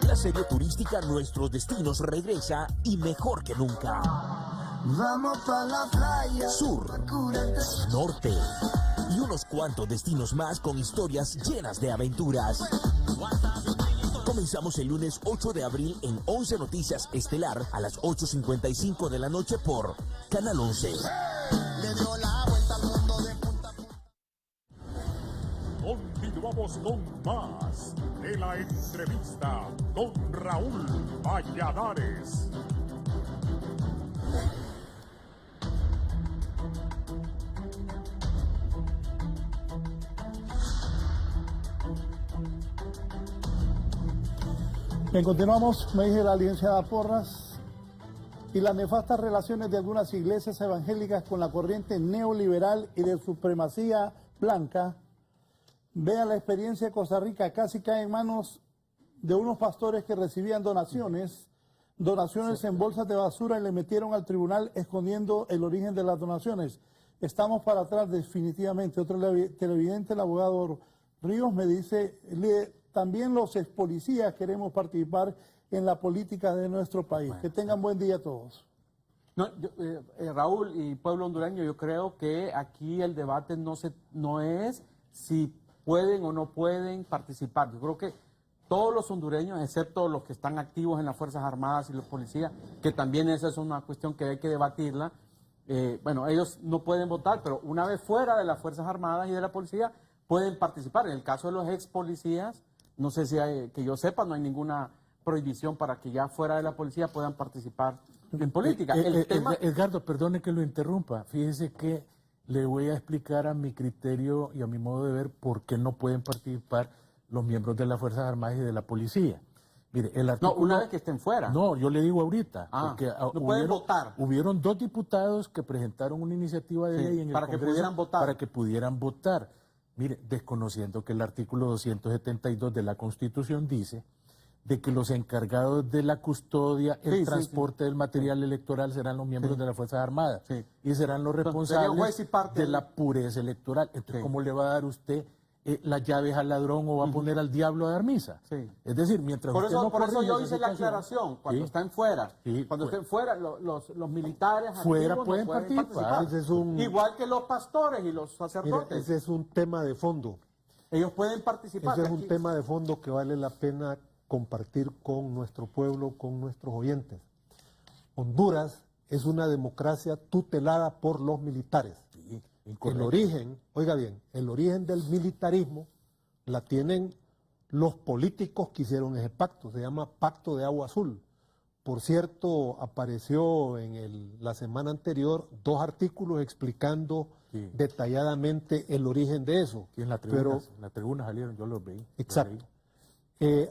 Speaker 19: La serie turística Nuestros Destinos regresa y mejor que nunca.
Speaker 20: Vamos pa' la playa.
Speaker 19: Sur, norte y unos cuantos destinos más con historias llenas de aventuras. Comenzamos el lunes 8 de abril en 11 Noticias Estelar a las 8:55 de la noche por Canal 11.
Speaker 20: Le dio la vuelta al mundo de punta.
Speaker 2: Continuamos con más de la entrevista con Raúl Valladares.
Speaker 4: Bien, continuamos. Me dice la licenciada Porras. Y las nefastas relaciones de algunas iglesias evangélicas con la corriente neoliberal y de supremacía blanca. Vea la experiencia de Costa Rica, casi cae en manos de unos pastores que recibían donaciones donaciones en bolsas de basura y le metieron al tribunal escondiendo el origen de las donaciones. Estamos para atrás definitivamente. Otro televidente, el abogado Ríos, me dice, también los ex policías queremos participar en la política de nuestro país. Bueno, que tengan buen día todos.
Speaker 5: No, Raúl y pueblo hondureño, yo creo que aquí el debate no es si pueden o no pueden participar. Yo creo que todos los hondureños, excepto los que están activos en las Fuerzas Armadas y los policías, que también esa es una cuestión que hay que debatirla, bueno, ellos no pueden votar, pero una vez fuera de las Fuerzas Armadas y de la policía, pueden participar. En el caso de los ex policías, no sé si hay, que yo sepa, no hay ninguna prohibición para que ya fuera de la policía puedan participar en política.
Speaker 6: Edgardo, perdone que lo interrumpa. Fíjese que le voy a explicar a mi criterio y a mi modo de ver por qué no pueden participar los miembros de las Fuerzas Armadas y de la policía. Mire, el artículo...
Speaker 5: No, una vez que estén fuera.
Speaker 6: No, yo le digo ahorita. Porque
Speaker 5: no pueden votar.
Speaker 6: Hubieron 2 diputados que presentaron una iniciativa de ley en el Congreso
Speaker 5: que pudieran votar.
Speaker 6: Para que pudieran votar. Mire, desconociendo que el artículo 272 de la Constitución dice de que los encargados de la custodia, el transporte del material electoral serán los miembros de las Fuerzas Armadas y serán los responsables de la pureza electoral. Entonces, ¿cómo le va a dar usted las llaves al ladrón o va a poner al diablo a dar misa? Es decir, mientras
Speaker 5: por
Speaker 6: usted
Speaker 5: eso,
Speaker 6: no
Speaker 5: por eso yo
Speaker 6: corrija
Speaker 5: hice la aclaración, cuando estén fuera. Cuando estén fuera, los militares
Speaker 6: fuera
Speaker 5: activos
Speaker 6: pueden
Speaker 5: no
Speaker 6: participar.
Speaker 5: Igual que los pastores y los sacerdotes.
Speaker 8: Mira, ese es un tema de fondo.
Speaker 5: Ellos pueden participar.
Speaker 8: Ese es un tema de fondo que vale la pena compartir con nuestro pueblo, con nuestros oyentes. Honduras es una democracia tutelada por los militares. El origen, oiga bien, el origen del militarismo la tienen los políticos que hicieron ese pacto, se llama Pacto de Agua Azul. Por cierto, apareció en la semana anterior 2 artículos explicando detalladamente el origen de eso.
Speaker 6: En la tribuna salieron, yo los veí.
Speaker 8: Exacto.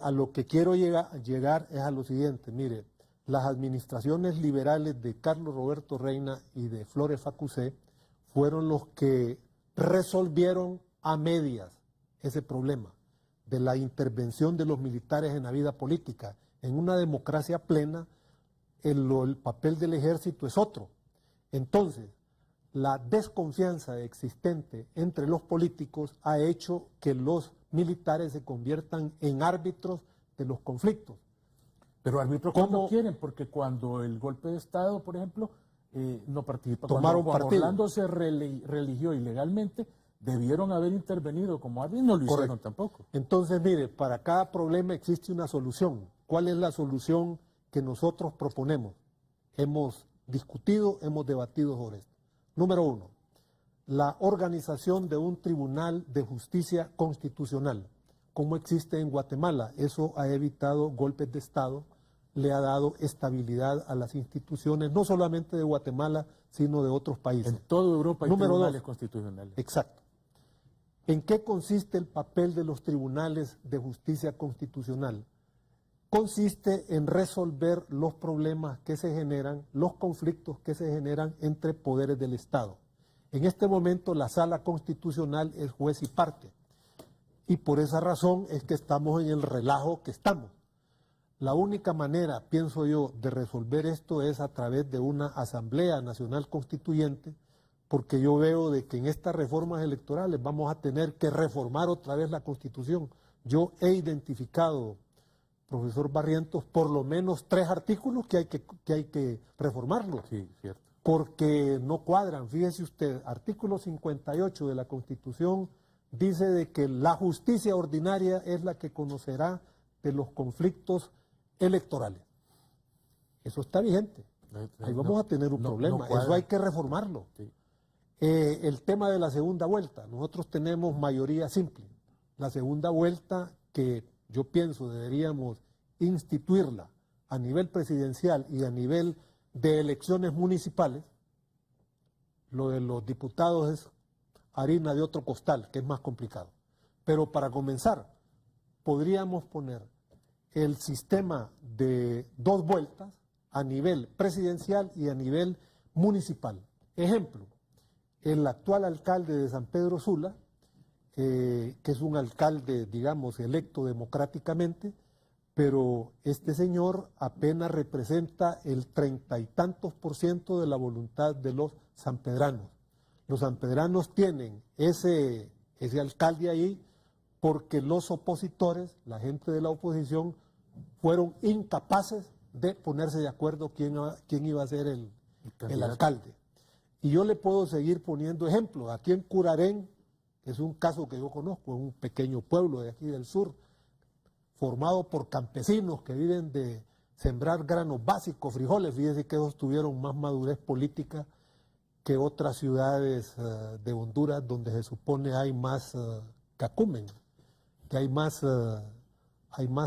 Speaker 8: A lo que quiero llegar es a lo siguiente, mire, las administraciones liberales de Carlos Roberto Reina y de Flores Facusé fueron los que resolvieron a medias ese problema de la intervención de los militares en la vida política. En una democracia plena, el papel del ejército es otro. Entonces, la desconfianza existente entre los políticos ha hecho que los militares se conviertan en árbitros de los conflictos.
Speaker 6: Pero árbitros cuando quieren, porque cuando el golpe de Estado, por ejemplo, no participa.
Speaker 8: Tomaron
Speaker 6: cuando
Speaker 8: partido.
Speaker 6: Orlando se religió ilegalmente, debieron haber intervenido como árbitros, no lo hicieron tampoco.
Speaker 8: Entonces, mire, para cada problema existe una solución. ¿Cuál es la solución que nosotros proponemos? Hemos discutido, hemos debatido sobre esto. Número 1, la organización de un tribunal de justicia constitucional, como existe en Guatemala. Eso ha evitado golpes de Estado, le ha dado estabilidad a las instituciones, no solamente de Guatemala, sino de otros países.
Speaker 6: En toda Europa hay
Speaker 8: Número
Speaker 6: tribunales
Speaker 8: 2,
Speaker 6: constitucionales.
Speaker 8: Exacto. ¿En qué consiste el papel de los tribunales de justicia constitucional? Consiste en resolver los problemas que se generan, los conflictos que se generan entre poderes del Estado. En este momento la Sala Constitucional es juez y parte. Y por esa razón es que estamos en el relajo que estamos. La única manera, pienso yo, de resolver esto es a través de una Asamblea Nacional Constituyente, porque yo veo de que en estas reformas electorales vamos a tener que reformar otra vez la Constitución. Yo he identificado, profesor Barrientos, por lo menos 3 artículos que hay que reformarlos.
Speaker 6: Sí, cierto.
Speaker 8: Porque no cuadran. Fíjese usted, artículo 58 de la Constitución dice de que la justicia ordinaria es la que conocerá de los conflictos electorales. Eso está vigente. Ahí vamos a tener un problema. Eso hay que reformarlo.
Speaker 6: Sí.
Speaker 8: El tema de la segunda vuelta. Nosotros tenemos mayoría simple. La segunda vuelta, que yo pienso deberíamos instituirla a nivel presidencial y a nivel de elecciones municipales. Lo de los diputados es harina de otro costal, que es más complicado. Pero para comenzar, podríamos poner el sistema de 2 vueltas a nivel presidencial y a nivel municipal. Ejemplo, el actual alcalde de San Pedro Sula, que es un alcalde, digamos, electo democráticamente, pero este señor apenas representa el 30 y tantos % de la voluntad de los sanpedranos. Los sanpedranos tienen ese alcalde ahí porque los opositores, la gente de la oposición, fueron incapaces de ponerse de acuerdo quién iba a ser el alcalde. Y yo le puedo seguir poniendo ejemplos. Aquí en Curarén, que es un caso que yo conozco, es un pequeño pueblo de aquí del sur, formado por campesinos que viven de sembrar granos básicos, frijoles. Fíjense que ellos tuvieron más madurez política que otras ciudades de Honduras donde se supone hay más cacumen, que hay más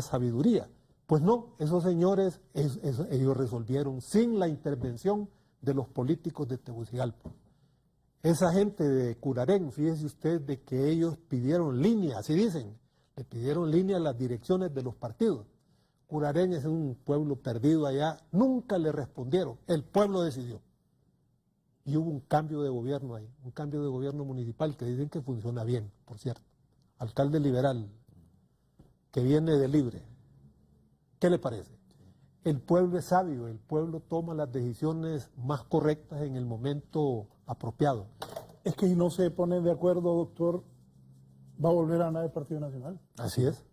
Speaker 8: sabiduría. Pues no, esos señores, ellos resolvieron sin la intervención de los políticos de Tegucigalpa. Esa gente de Curarén, fíjese usted de que ellos pidieron línea, así dicen, le pidieron línea a las direcciones de los partidos. Curarén es un pueblo perdido allá, nunca le respondieron, el pueblo decidió. Y hubo un cambio de gobierno ahí, un cambio de gobierno municipal que dicen que funciona bien, por cierto. Alcalde liberal, que viene de Libre. ¿Qué le parece? El pueblo es sabio, el pueblo toma las decisiones más correctas en el momento apropiado.
Speaker 4: Es que si no se ponen de acuerdo, doctor, va a volver a ganar el Partido Nacional.
Speaker 8: Así es.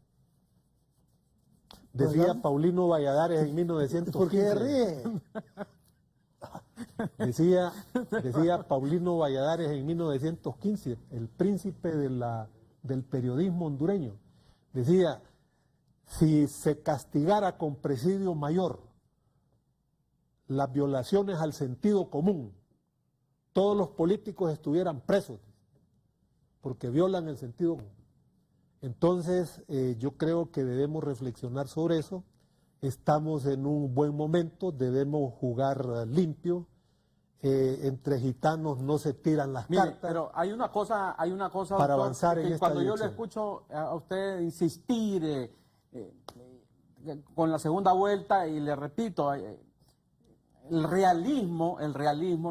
Speaker 8: Decía Paulino Valladares en 1915.
Speaker 4: ¿Por qué ríe?
Speaker 8: Decía Paulino Valladares en 1915, el príncipe del periodismo hondureño. Decía, si se castigara con presidio mayor las violaciones al sentido común, todos los políticos estuvieran presos, porque violan el sentido común. Entonces, yo creo que debemos reflexionar sobre eso. Estamos en un buen momento, debemos jugar limpio. Entre gitanos no se tiran las cartas.
Speaker 5: Pero hay una cosa
Speaker 8: para
Speaker 5: doctor,
Speaker 8: avanzar
Speaker 5: que
Speaker 8: en esta
Speaker 5: cuando
Speaker 8: dirección.
Speaker 5: yo le escucho a usted insistir con la segunda vuelta, y le repito, el realismo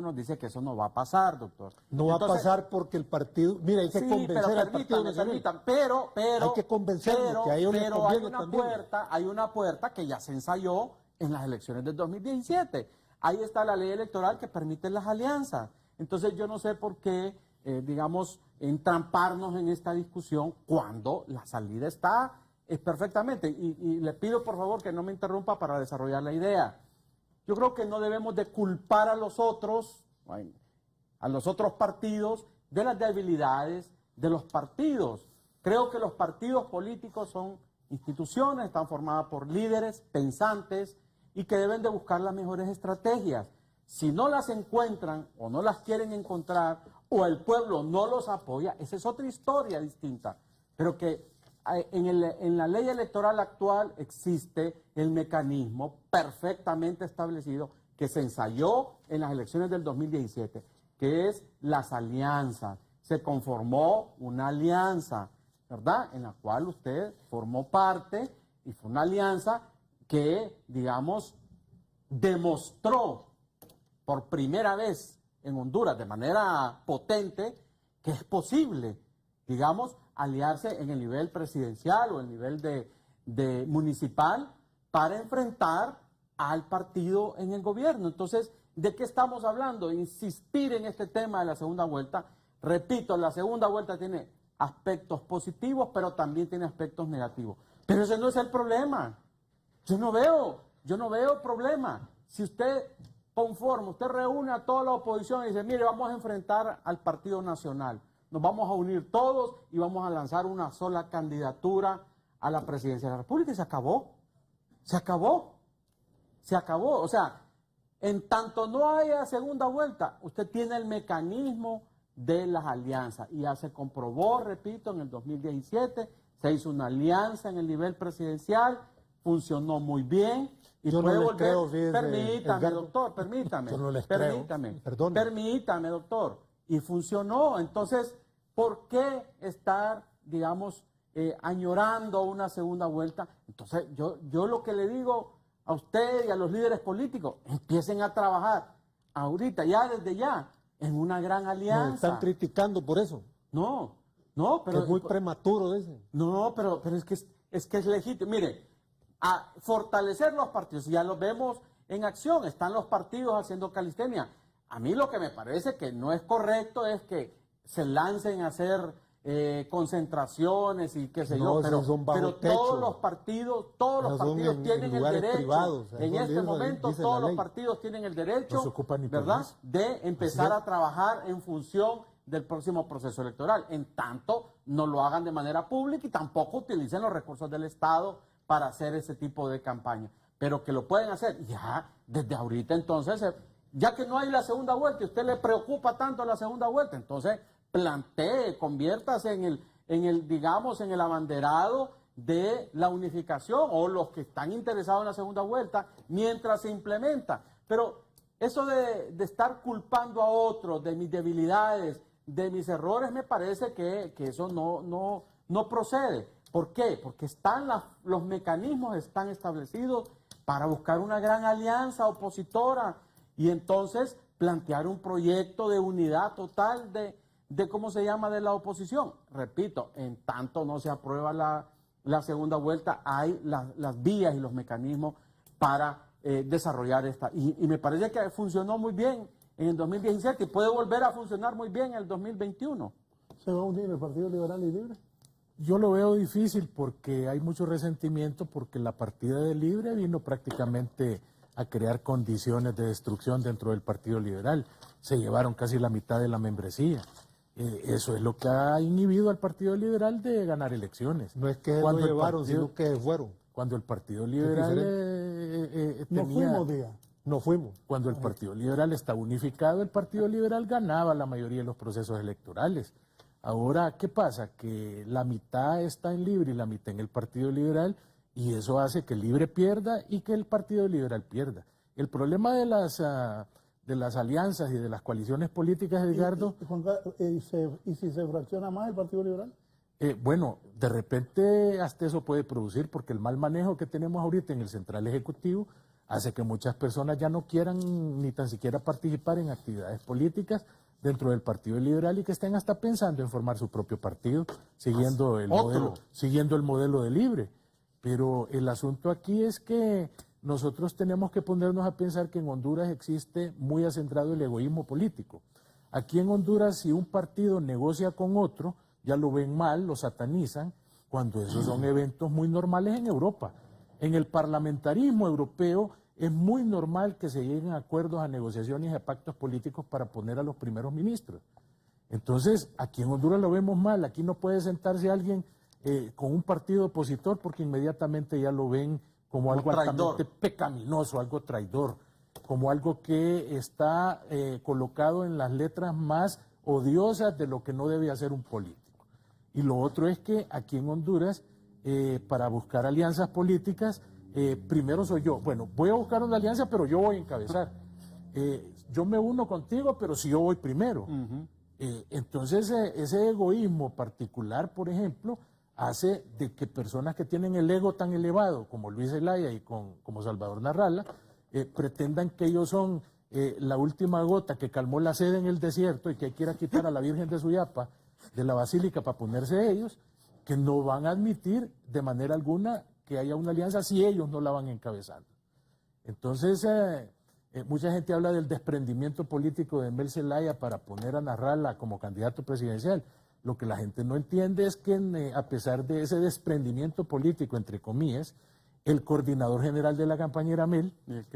Speaker 5: nos dice que eso no va a pasar, doctor.
Speaker 8: No va a pasar porque el partido, mira, hay que convencer al Partido Nacional.
Speaker 5: Pero
Speaker 8: hay que convencerlo, que a ellos les conviene también.
Speaker 5: Hay una puerta que ya se ensayó en las elecciones del 2017. Ahí está la ley electoral que permite las alianzas. Entonces yo no sé por qué, entramparnos en esta discusión cuando la salida está perfectamente. Y le pido por favor que no me interrumpa para desarrollar la idea. Yo creo que no debemos de culpar a los otros partidos de las debilidades de los partidos. Creo que los partidos políticos son instituciones, están formadas por líderes pensantes y que deben de buscar las mejores estrategias. Si no las encuentran o no las quieren encontrar o el pueblo no los apoya, esa es otra historia distinta. Pero que en la ley electoral actual existe el mecanismo perfectamente establecido que se ensayó en las elecciones del 2017, que es las alianzas. Se conformó una alianza, ¿verdad?, en la cual usted formó parte y fue una alianza que, digamos, demostró por primera vez en Honduras de manera potente que es posible, digamos, aliarse en el nivel presidencial o el nivel de municipal para enfrentar al partido en el gobierno. Entonces, ¿de qué estamos hablando? Insistir en este tema de la segunda vuelta. Repito, la segunda vuelta tiene aspectos positivos, pero también tiene aspectos negativos. Pero ese no es el problema. Yo no veo problema. Si usted conforma, usted reúne a toda la oposición y dice, mire, vamos a enfrentar al Partido Nacional. Nos vamos a unir todos y vamos a lanzar una sola candidatura a la presidencia de la República y se acabó. Se acabó. Se acabó. O sea, en tanto no haya segunda vuelta, usted tiene el mecanismo de las alianzas. Y ya se comprobó, repito, en el 2017, se hizo una alianza en el nivel presidencial, funcionó muy bien. Y
Speaker 8: yo
Speaker 5: puede
Speaker 8: no les
Speaker 5: volver.
Speaker 8: creo, fíjese,
Speaker 5: Permítame,
Speaker 8: Edgardo.
Speaker 5: doctor, permítame.
Speaker 8: Yo no les
Speaker 5: permítame,
Speaker 8: creo. Perdón.
Speaker 5: Permítame, doctor. Y funcionó. Entonces, ¿por qué estar, digamos, añorando una segunda vuelta? Entonces, yo lo que le digo a usted y a los líderes políticos, empiecen a trabajar ahorita, desde ya, en una gran alianza.
Speaker 8: Nos están criticando por eso.
Speaker 5: No, pero...
Speaker 8: Es muy prematuro, dicen.
Speaker 5: No, pero es que es legítimo. Mire, a fortalecer los partidos. Ya los vemos en acción, están los partidos haciendo calistenia. A mí lo que me parece que no es correcto es que se lancen a hacer concentraciones y qué sé yo, pero todos los partidos tienen el derecho, privados, en este momento todos los partidos tienen el derecho, ¿verdad?, de empezar a trabajar en función del próximo proceso electoral, en tanto no lo hagan de manera pública y tampoco utilicen los recursos del Estado para hacer ese tipo de campaña, pero que lo pueden hacer ya desde ahorita. Entonces, ya que no hay la segunda vuelta y a usted le preocupa tanto la segunda vuelta, entonces plantee, conviértase en el abanderado de la unificación, o los que están interesados en la segunda vuelta mientras se implementa. Pero eso de estar culpando a otros de mis debilidades, de mis errores, me parece que eso no procede. ¿Por qué? Porque los mecanismos están establecidos para buscar una gran alianza opositora y entonces plantear un proyecto de unidad total de ¿cómo se llama?, de la oposición. Repito, en tanto no se aprueba la segunda vuelta, hay las vías y los mecanismos para desarrollar esta. Y me parece que funcionó muy bien en el 2017 y puede volver a funcionar muy bien en el 2021.
Speaker 4: ¿Se va a unir el Partido Liberal y Libre?
Speaker 6: Yo lo veo difícil porque hay mucho resentimiento, porque la partida de Libre vino prácticamente a crear condiciones de destrucción dentro del Partido Liberal. Se llevaron casi la mitad de la membresía. Eso es lo que ha inhibido al Partido Liberal de ganar elecciones.
Speaker 8: No es que lo llevaron, sino que fueron.
Speaker 6: Cuando el Partido Liberal
Speaker 8: no fuimos.
Speaker 6: Cuando el Partido Liberal estaba unificado, el Partido Liberal ganaba la mayoría de los procesos electorales. Ahora, ¿qué pasa? Que la mitad está en Libre y la mitad en el Partido Liberal, y eso hace que Libre pierda y que el Partido Liberal pierda. El problema de las alianzas y de las coaliciones políticas, Edgardo...
Speaker 4: ¿Y si se fracciona más el Partido Liberal?
Speaker 6: Bueno, de repente hasta eso puede producir, porque el mal manejo que tenemos ahorita en el Central Ejecutivo hace que muchas personas ya no quieran ni tan siquiera participar en actividades políticas dentro del Partido Liberal y que estén hasta pensando en formar su propio partido, siguiendo el modelo de Libre. Pero el asunto aquí es que nosotros tenemos que ponernos a pensar que en Honduras existe muy acentrado el egoísmo político. Aquí en Honduras, si un partido negocia con otro, ya lo ven mal, lo satanizan, cuando esos son eventos muy normales en Europa. En el parlamentarismo europeo es muy normal que se lleguen a acuerdos, a negociaciones y a pactos políticos para poner a los primeros ministros. Entonces, aquí en Honduras lo vemos mal, aquí no puede sentarse alguien con un partido opositor porque inmediatamente ya lo ven como algo altamente pecaminoso, algo traidor, como algo que está colocado en las letras más odiosas de lo que no debe hacer un político. Y lo otro es que aquí en Honduras, para buscar alianzas políticas, primero soy yo. Bueno, voy a buscar una alianza, pero yo voy a encabezar. Yo me uno contigo, pero si yo voy primero. Entonces, ese egoísmo particular, por ejemplo, hace de que personas que tienen el ego tan elevado como Luis Zelaya y como Salvador Narrala pretendan que ellos son la última gota que calmó la sed en el desierto y que hay que ir a quitar a la Virgen de Suyapa de la basílica para ponerse ellos, que no van a admitir de manera alguna que haya una alianza si ellos no la van encabezando. Entonces, mucha gente habla del desprendimiento político de Mel Zelaya para poner a Narrala como candidato presidencial. Lo que la gente no entiende es que a pesar de ese desprendimiento político, entre comillas, el coordinador general de la campaña era Mel,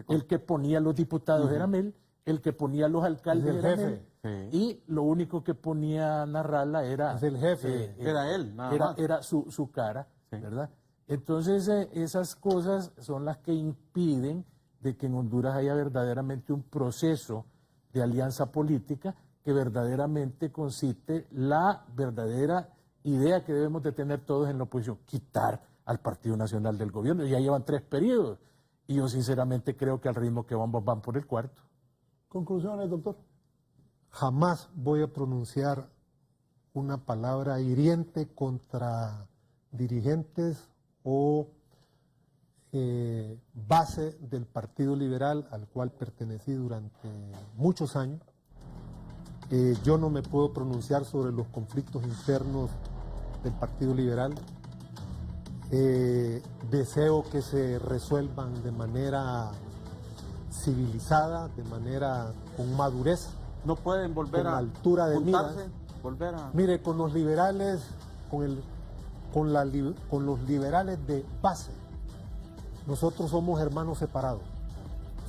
Speaker 6: el que ponía a los diputados era Mel, el que ponía a los alcaldes era Mel, y lo único que ponía Narrala era
Speaker 8: el jefe,
Speaker 5: era él,
Speaker 6: era su cara, ¿verdad? Entonces esas cosas son las que impiden de que en Honduras haya verdaderamente un proceso de alianza política que verdaderamente consiste la verdadera idea que debemos de tener todos en la oposición, quitar al Partido Nacional del gobierno. Ya llevan 3 periodos y yo sinceramente creo que al ritmo que vamos van por el 4º.
Speaker 4: Conclusiones, doctor.
Speaker 8: Jamás voy a pronunciar una palabra hiriente contra dirigentes o base del Partido Liberal al cual pertenecí durante muchos años. Yo no me puedo pronunciar sobre los conflictos internos del Partido Liberal. Deseo que se resuelvan de manera civilizada, de manera con madurez.
Speaker 5: No pueden volver
Speaker 8: con
Speaker 5: a
Speaker 8: altura de miras.
Speaker 5: Volver a...
Speaker 8: Mire, con los liberales, con los liberales de base, nosotros somos hermanos separados.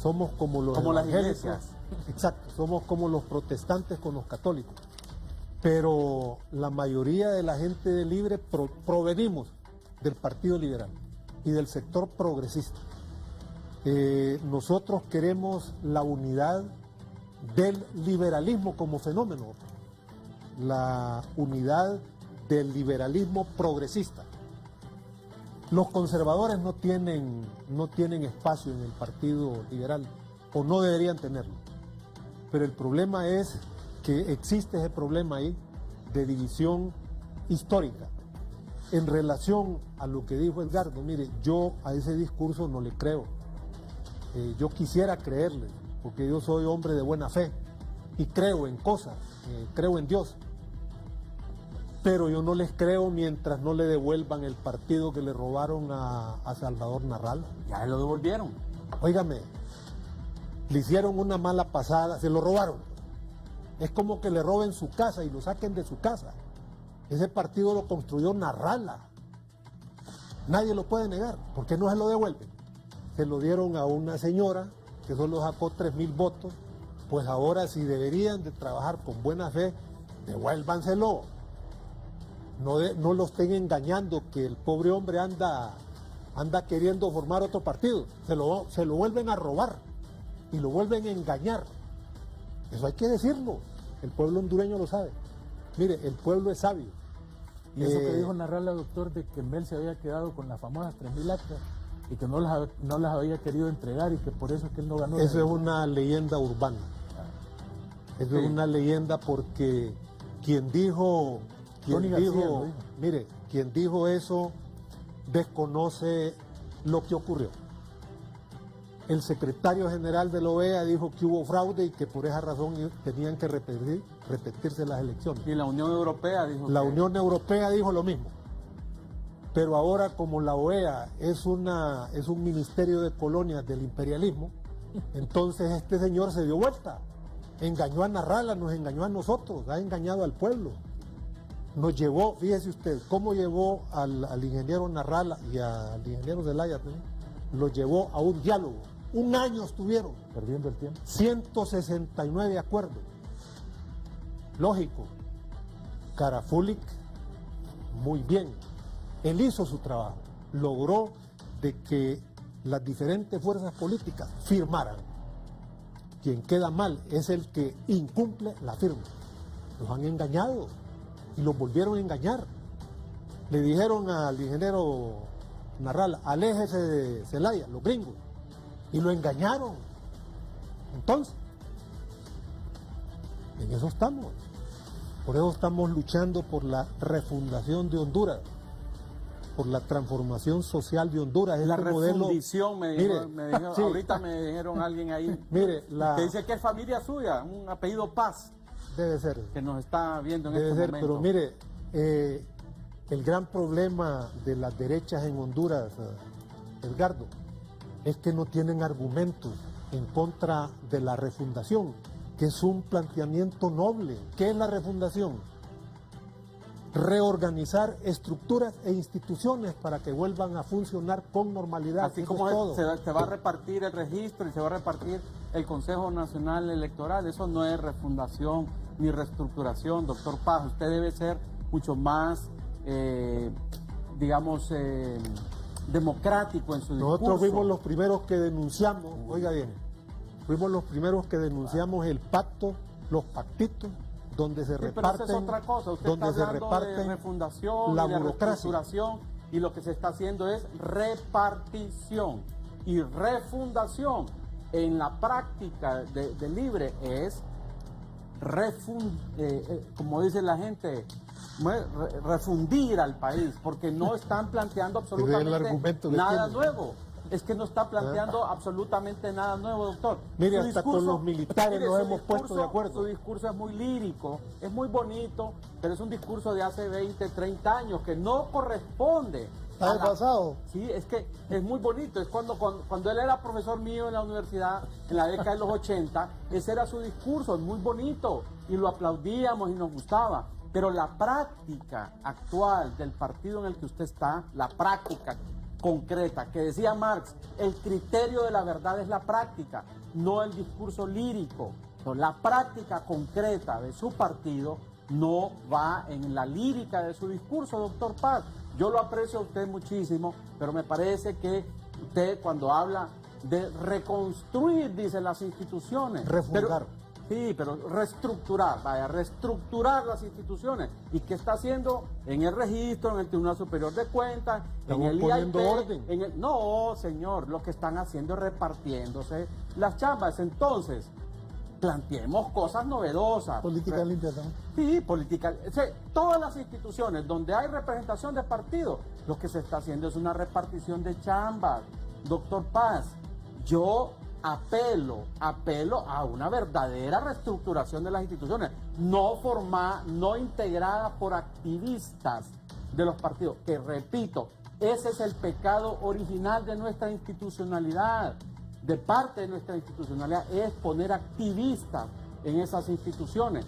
Speaker 8: Somos como los
Speaker 5: las
Speaker 8: evangélicos.
Speaker 5: iglesias.
Speaker 8: Exacto, somos como los protestantes con los católicos. Pero la mayoría de la gente de Libre provenimos del Partido Liberal y del sector progresista. Nosotros queremos la unidad del liberalismo como fenómeno, la unidad del liberalismo progresista. Los conservadores no tienen espacio en el Partido Liberal, o no deberían tenerlo. Pero el problema es que existe ese problema ahí de división histórica. En relación a lo que dijo Edgardo, mire, yo a ese discurso no le creo. Yo quisiera creerle, porque yo soy hombre de buena fe y creo en cosas, creo en Dios. Pero yo no les creo mientras no le devuelvan el partido que le robaron a Salvador Narrala.
Speaker 5: Ya lo devolvieron.
Speaker 8: Óigame, le hicieron una mala pasada, se lo robaron. Es como que le roben su casa y lo saquen de su casa. Ese partido lo construyó Narrala. Nadie lo puede negar. ¿Por qué no se lo devuelven? Se lo dieron a una señora que solo sacó 3,000 votos. Pues ahora, si deberían de trabajar con buena fe, devuélvanselo. No lo estén engañando, que el pobre hombre anda queriendo formar otro partido. Se lo vuelven a robar y lo vuelven a engañar. Eso hay que decirlo. El pueblo hondureño lo sabe. Mire, el pueblo es sabio.
Speaker 6: Y eso que dijo Narrala, doctor, de que Mel se había quedado con las famosas 3,000 actas y que no las había querido entregar y que por eso es que él no ganó.
Speaker 8: Eso es una leyenda urbana. Eso es una leyenda porque quien dijo eso desconoce lo que ocurrió. El secretario general de la OEA dijo que hubo fraude y que por esa razón tenían que repetirse las elecciones.
Speaker 5: Y la Unión Europea dijo
Speaker 8: Unión Europea dijo lo mismo. Pero ahora, como la OEA es un ministerio de colonias del imperialismo, entonces este señor se dio vuelta. Engañó a Narrala, nos engañó a nosotros, ha engañado al pueblo. Nos llevó, fíjese usted, cómo llevó al ingeniero Narrala y al ingeniero Zelaya, lo llevó a un diálogo. Un año estuvieron.
Speaker 6: Perdiendo el tiempo.
Speaker 8: 169 acuerdos. Lógico. Karafulik, muy bien. Él hizo su trabajo. Logró de que las diferentes fuerzas políticas firmaran. Quien queda mal es el que incumple la firma. Los han engañado y los volvieron a engañar. Le dijeron al ingeniero Narrala, aléjese de Zelaya, los gringos, y lo engañaron. Entonces, en eso estamos. Por eso estamos luchando por la refundación de Honduras, por la transformación social de Honduras.
Speaker 5: La
Speaker 8: este
Speaker 5: refundición,
Speaker 8: modelo,
Speaker 5: sí. Ahorita me dijeron alguien ahí que dice que es familia suya, un apellido Paz.
Speaker 8: Debe ser.
Speaker 5: Que nos está viendo en
Speaker 8: debe
Speaker 5: este
Speaker 8: ser,
Speaker 5: momento.
Speaker 8: Pero mire, el gran problema de las derechas en Honduras, Edgardo, es que no tienen argumentos en contra de la refundación, que es un planteamiento noble. ¿Qué es la refundación? Reorganizar estructuras e instituciones para que vuelvan a funcionar con normalidad.
Speaker 5: Así
Speaker 8: Eso
Speaker 5: como
Speaker 8: es todo.
Speaker 5: se va a repartir el registro y se va a repartir el Consejo Nacional Electoral, eso no es refundación ni reestructuración, doctor Paz. Usted debe ser mucho más, democrático en su discurso.
Speaker 8: Nosotros fuimos los primeros que denunciamos, oiga bien, fuimos los primeros que denunciamos el pacto, los pactitos, donde se reparten,
Speaker 5: pero eso es otra cosa. Usted
Speaker 8: donde
Speaker 5: está
Speaker 8: se
Speaker 5: hablando
Speaker 8: reparten
Speaker 5: de refundación,
Speaker 8: la
Speaker 5: y de
Speaker 8: burocracia.
Speaker 5: reestructuración, y lo que se está haciendo es repartición y refundación. En la práctica de Libre es como dice la gente, refundir al país, porque no están planteando absolutamente nada nuevo. Es que no está planteando absolutamente nada nuevo, doctor.
Speaker 8: Mire, hasta con los militares nos hemos puesto de acuerdo.
Speaker 5: Su discurso es muy lírico, es muy bonito, pero es un discurso de hace 20, 30 años que no corresponde
Speaker 4: ¿Está pasado?
Speaker 5: Sí, es que es muy bonito. Es cuando él era profesor mío en la universidad, en la década de los 80, ese era su discurso, es muy bonito, y lo aplaudíamos y nos gustaba. Pero la práctica actual del partido en el que usted está, la práctica concreta, que decía Marx, el criterio de la verdad es la práctica, no el discurso lírico. Entonces, la práctica concreta de su partido no va en la lírica de su discurso, doctor Paz. Yo lo aprecio a usted muchísimo, pero me parece que usted cuando habla de reconstruir, dice, las instituciones.
Speaker 8: Refundar.
Speaker 5: Pero reestructurar, reestructurar las instituciones. ¿Y qué está haciendo? En el registro, en el Tribunal Superior de Cuentas, en el
Speaker 8: poniendo
Speaker 5: IAIP,
Speaker 8: orden.
Speaker 5: No, señor, lo que están haciendo es repartiéndose las chambas. Entonces, planteemos cosas novedosas.
Speaker 4: Política limpia también.
Speaker 5: Sí, política. O sea, todas las instituciones donde hay representación de partidos, lo que se está haciendo es una repartición de chambas. Doctor Paz, yo apelo a una verdadera reestructuración de las instituciones, no integrada por activistas de los partidos, que repito, ese es el pecado original de nuestra institucionalidad. De parte de nuestra institucionalidad es poner activistas en esas instituciones.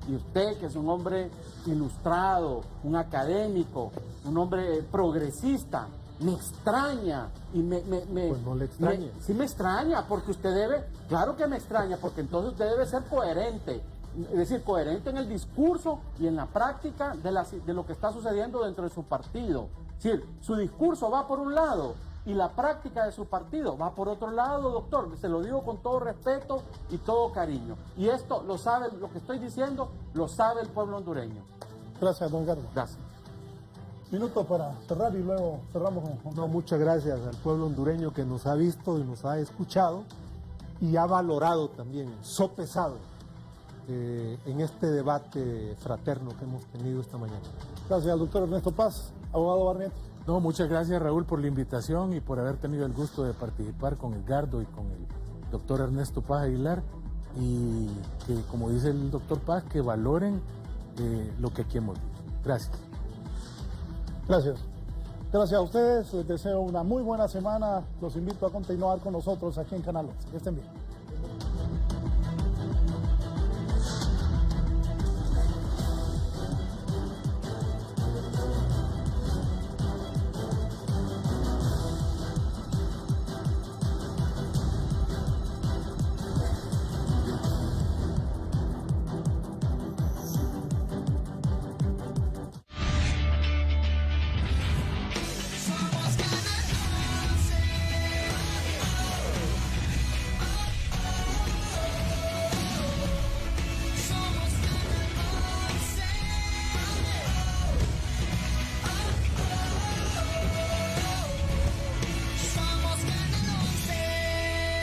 Speaker 5: Y usted, que es un hombre ilustrado, un académico, un hombre progresista, me extraña. Y
Speaker 8: pues no le extraña.
Speaker 5: Sí me extraña, porque usted debe, claro que me extraña, porque entonces usted debe ser coherente. Es decir, coherente en el discurso y en la práctica de lo que está sucediendo dentro de su partido. Es decir, su discurso va por un lado y la práctica de su partido va por otro lado, doctor. Se lo digo con todo respeto y todo cariño. Y esto lo sabe, lo que estoy diciendo, lo sabe el pueblo hondureño.
Speaker 4: Gracias, don Carlos.
Speaker 5: Gracias.
Speaker 4: Minutos para cerrar y luego cerramos con...
Speaker 8: No, muchas gracias al pueblo hondureño que nos ha visto y nos ha escuchado y ha valorado también, sopesado en este debate fraterno que hemos tenido esta mañana.
Speaker 4: Gracias al doctor Ernesto Paz, abogado Barrientos.
Speaker 6: No, muchas gracias, Raúl, por la invitación y por haber tenido el gusto de participar con Edgardo y con el doctor Ernesto Paz Aguilar, y que, como dice el doctor Paz, que valoren lo que aquí hemos dicho. Gracias.
Speaker 4: Gracias. Gracias a ustedes, les deseo una muy buena semana, los invito a continuar con nosotros aquí en Canal 11. Que estén bien.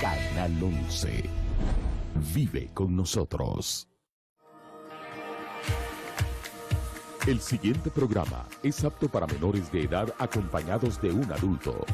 Speaker 13: Canal 11. Vive con nosotros. El siguiente programa es apto para menores de edad acompañados de un adulto.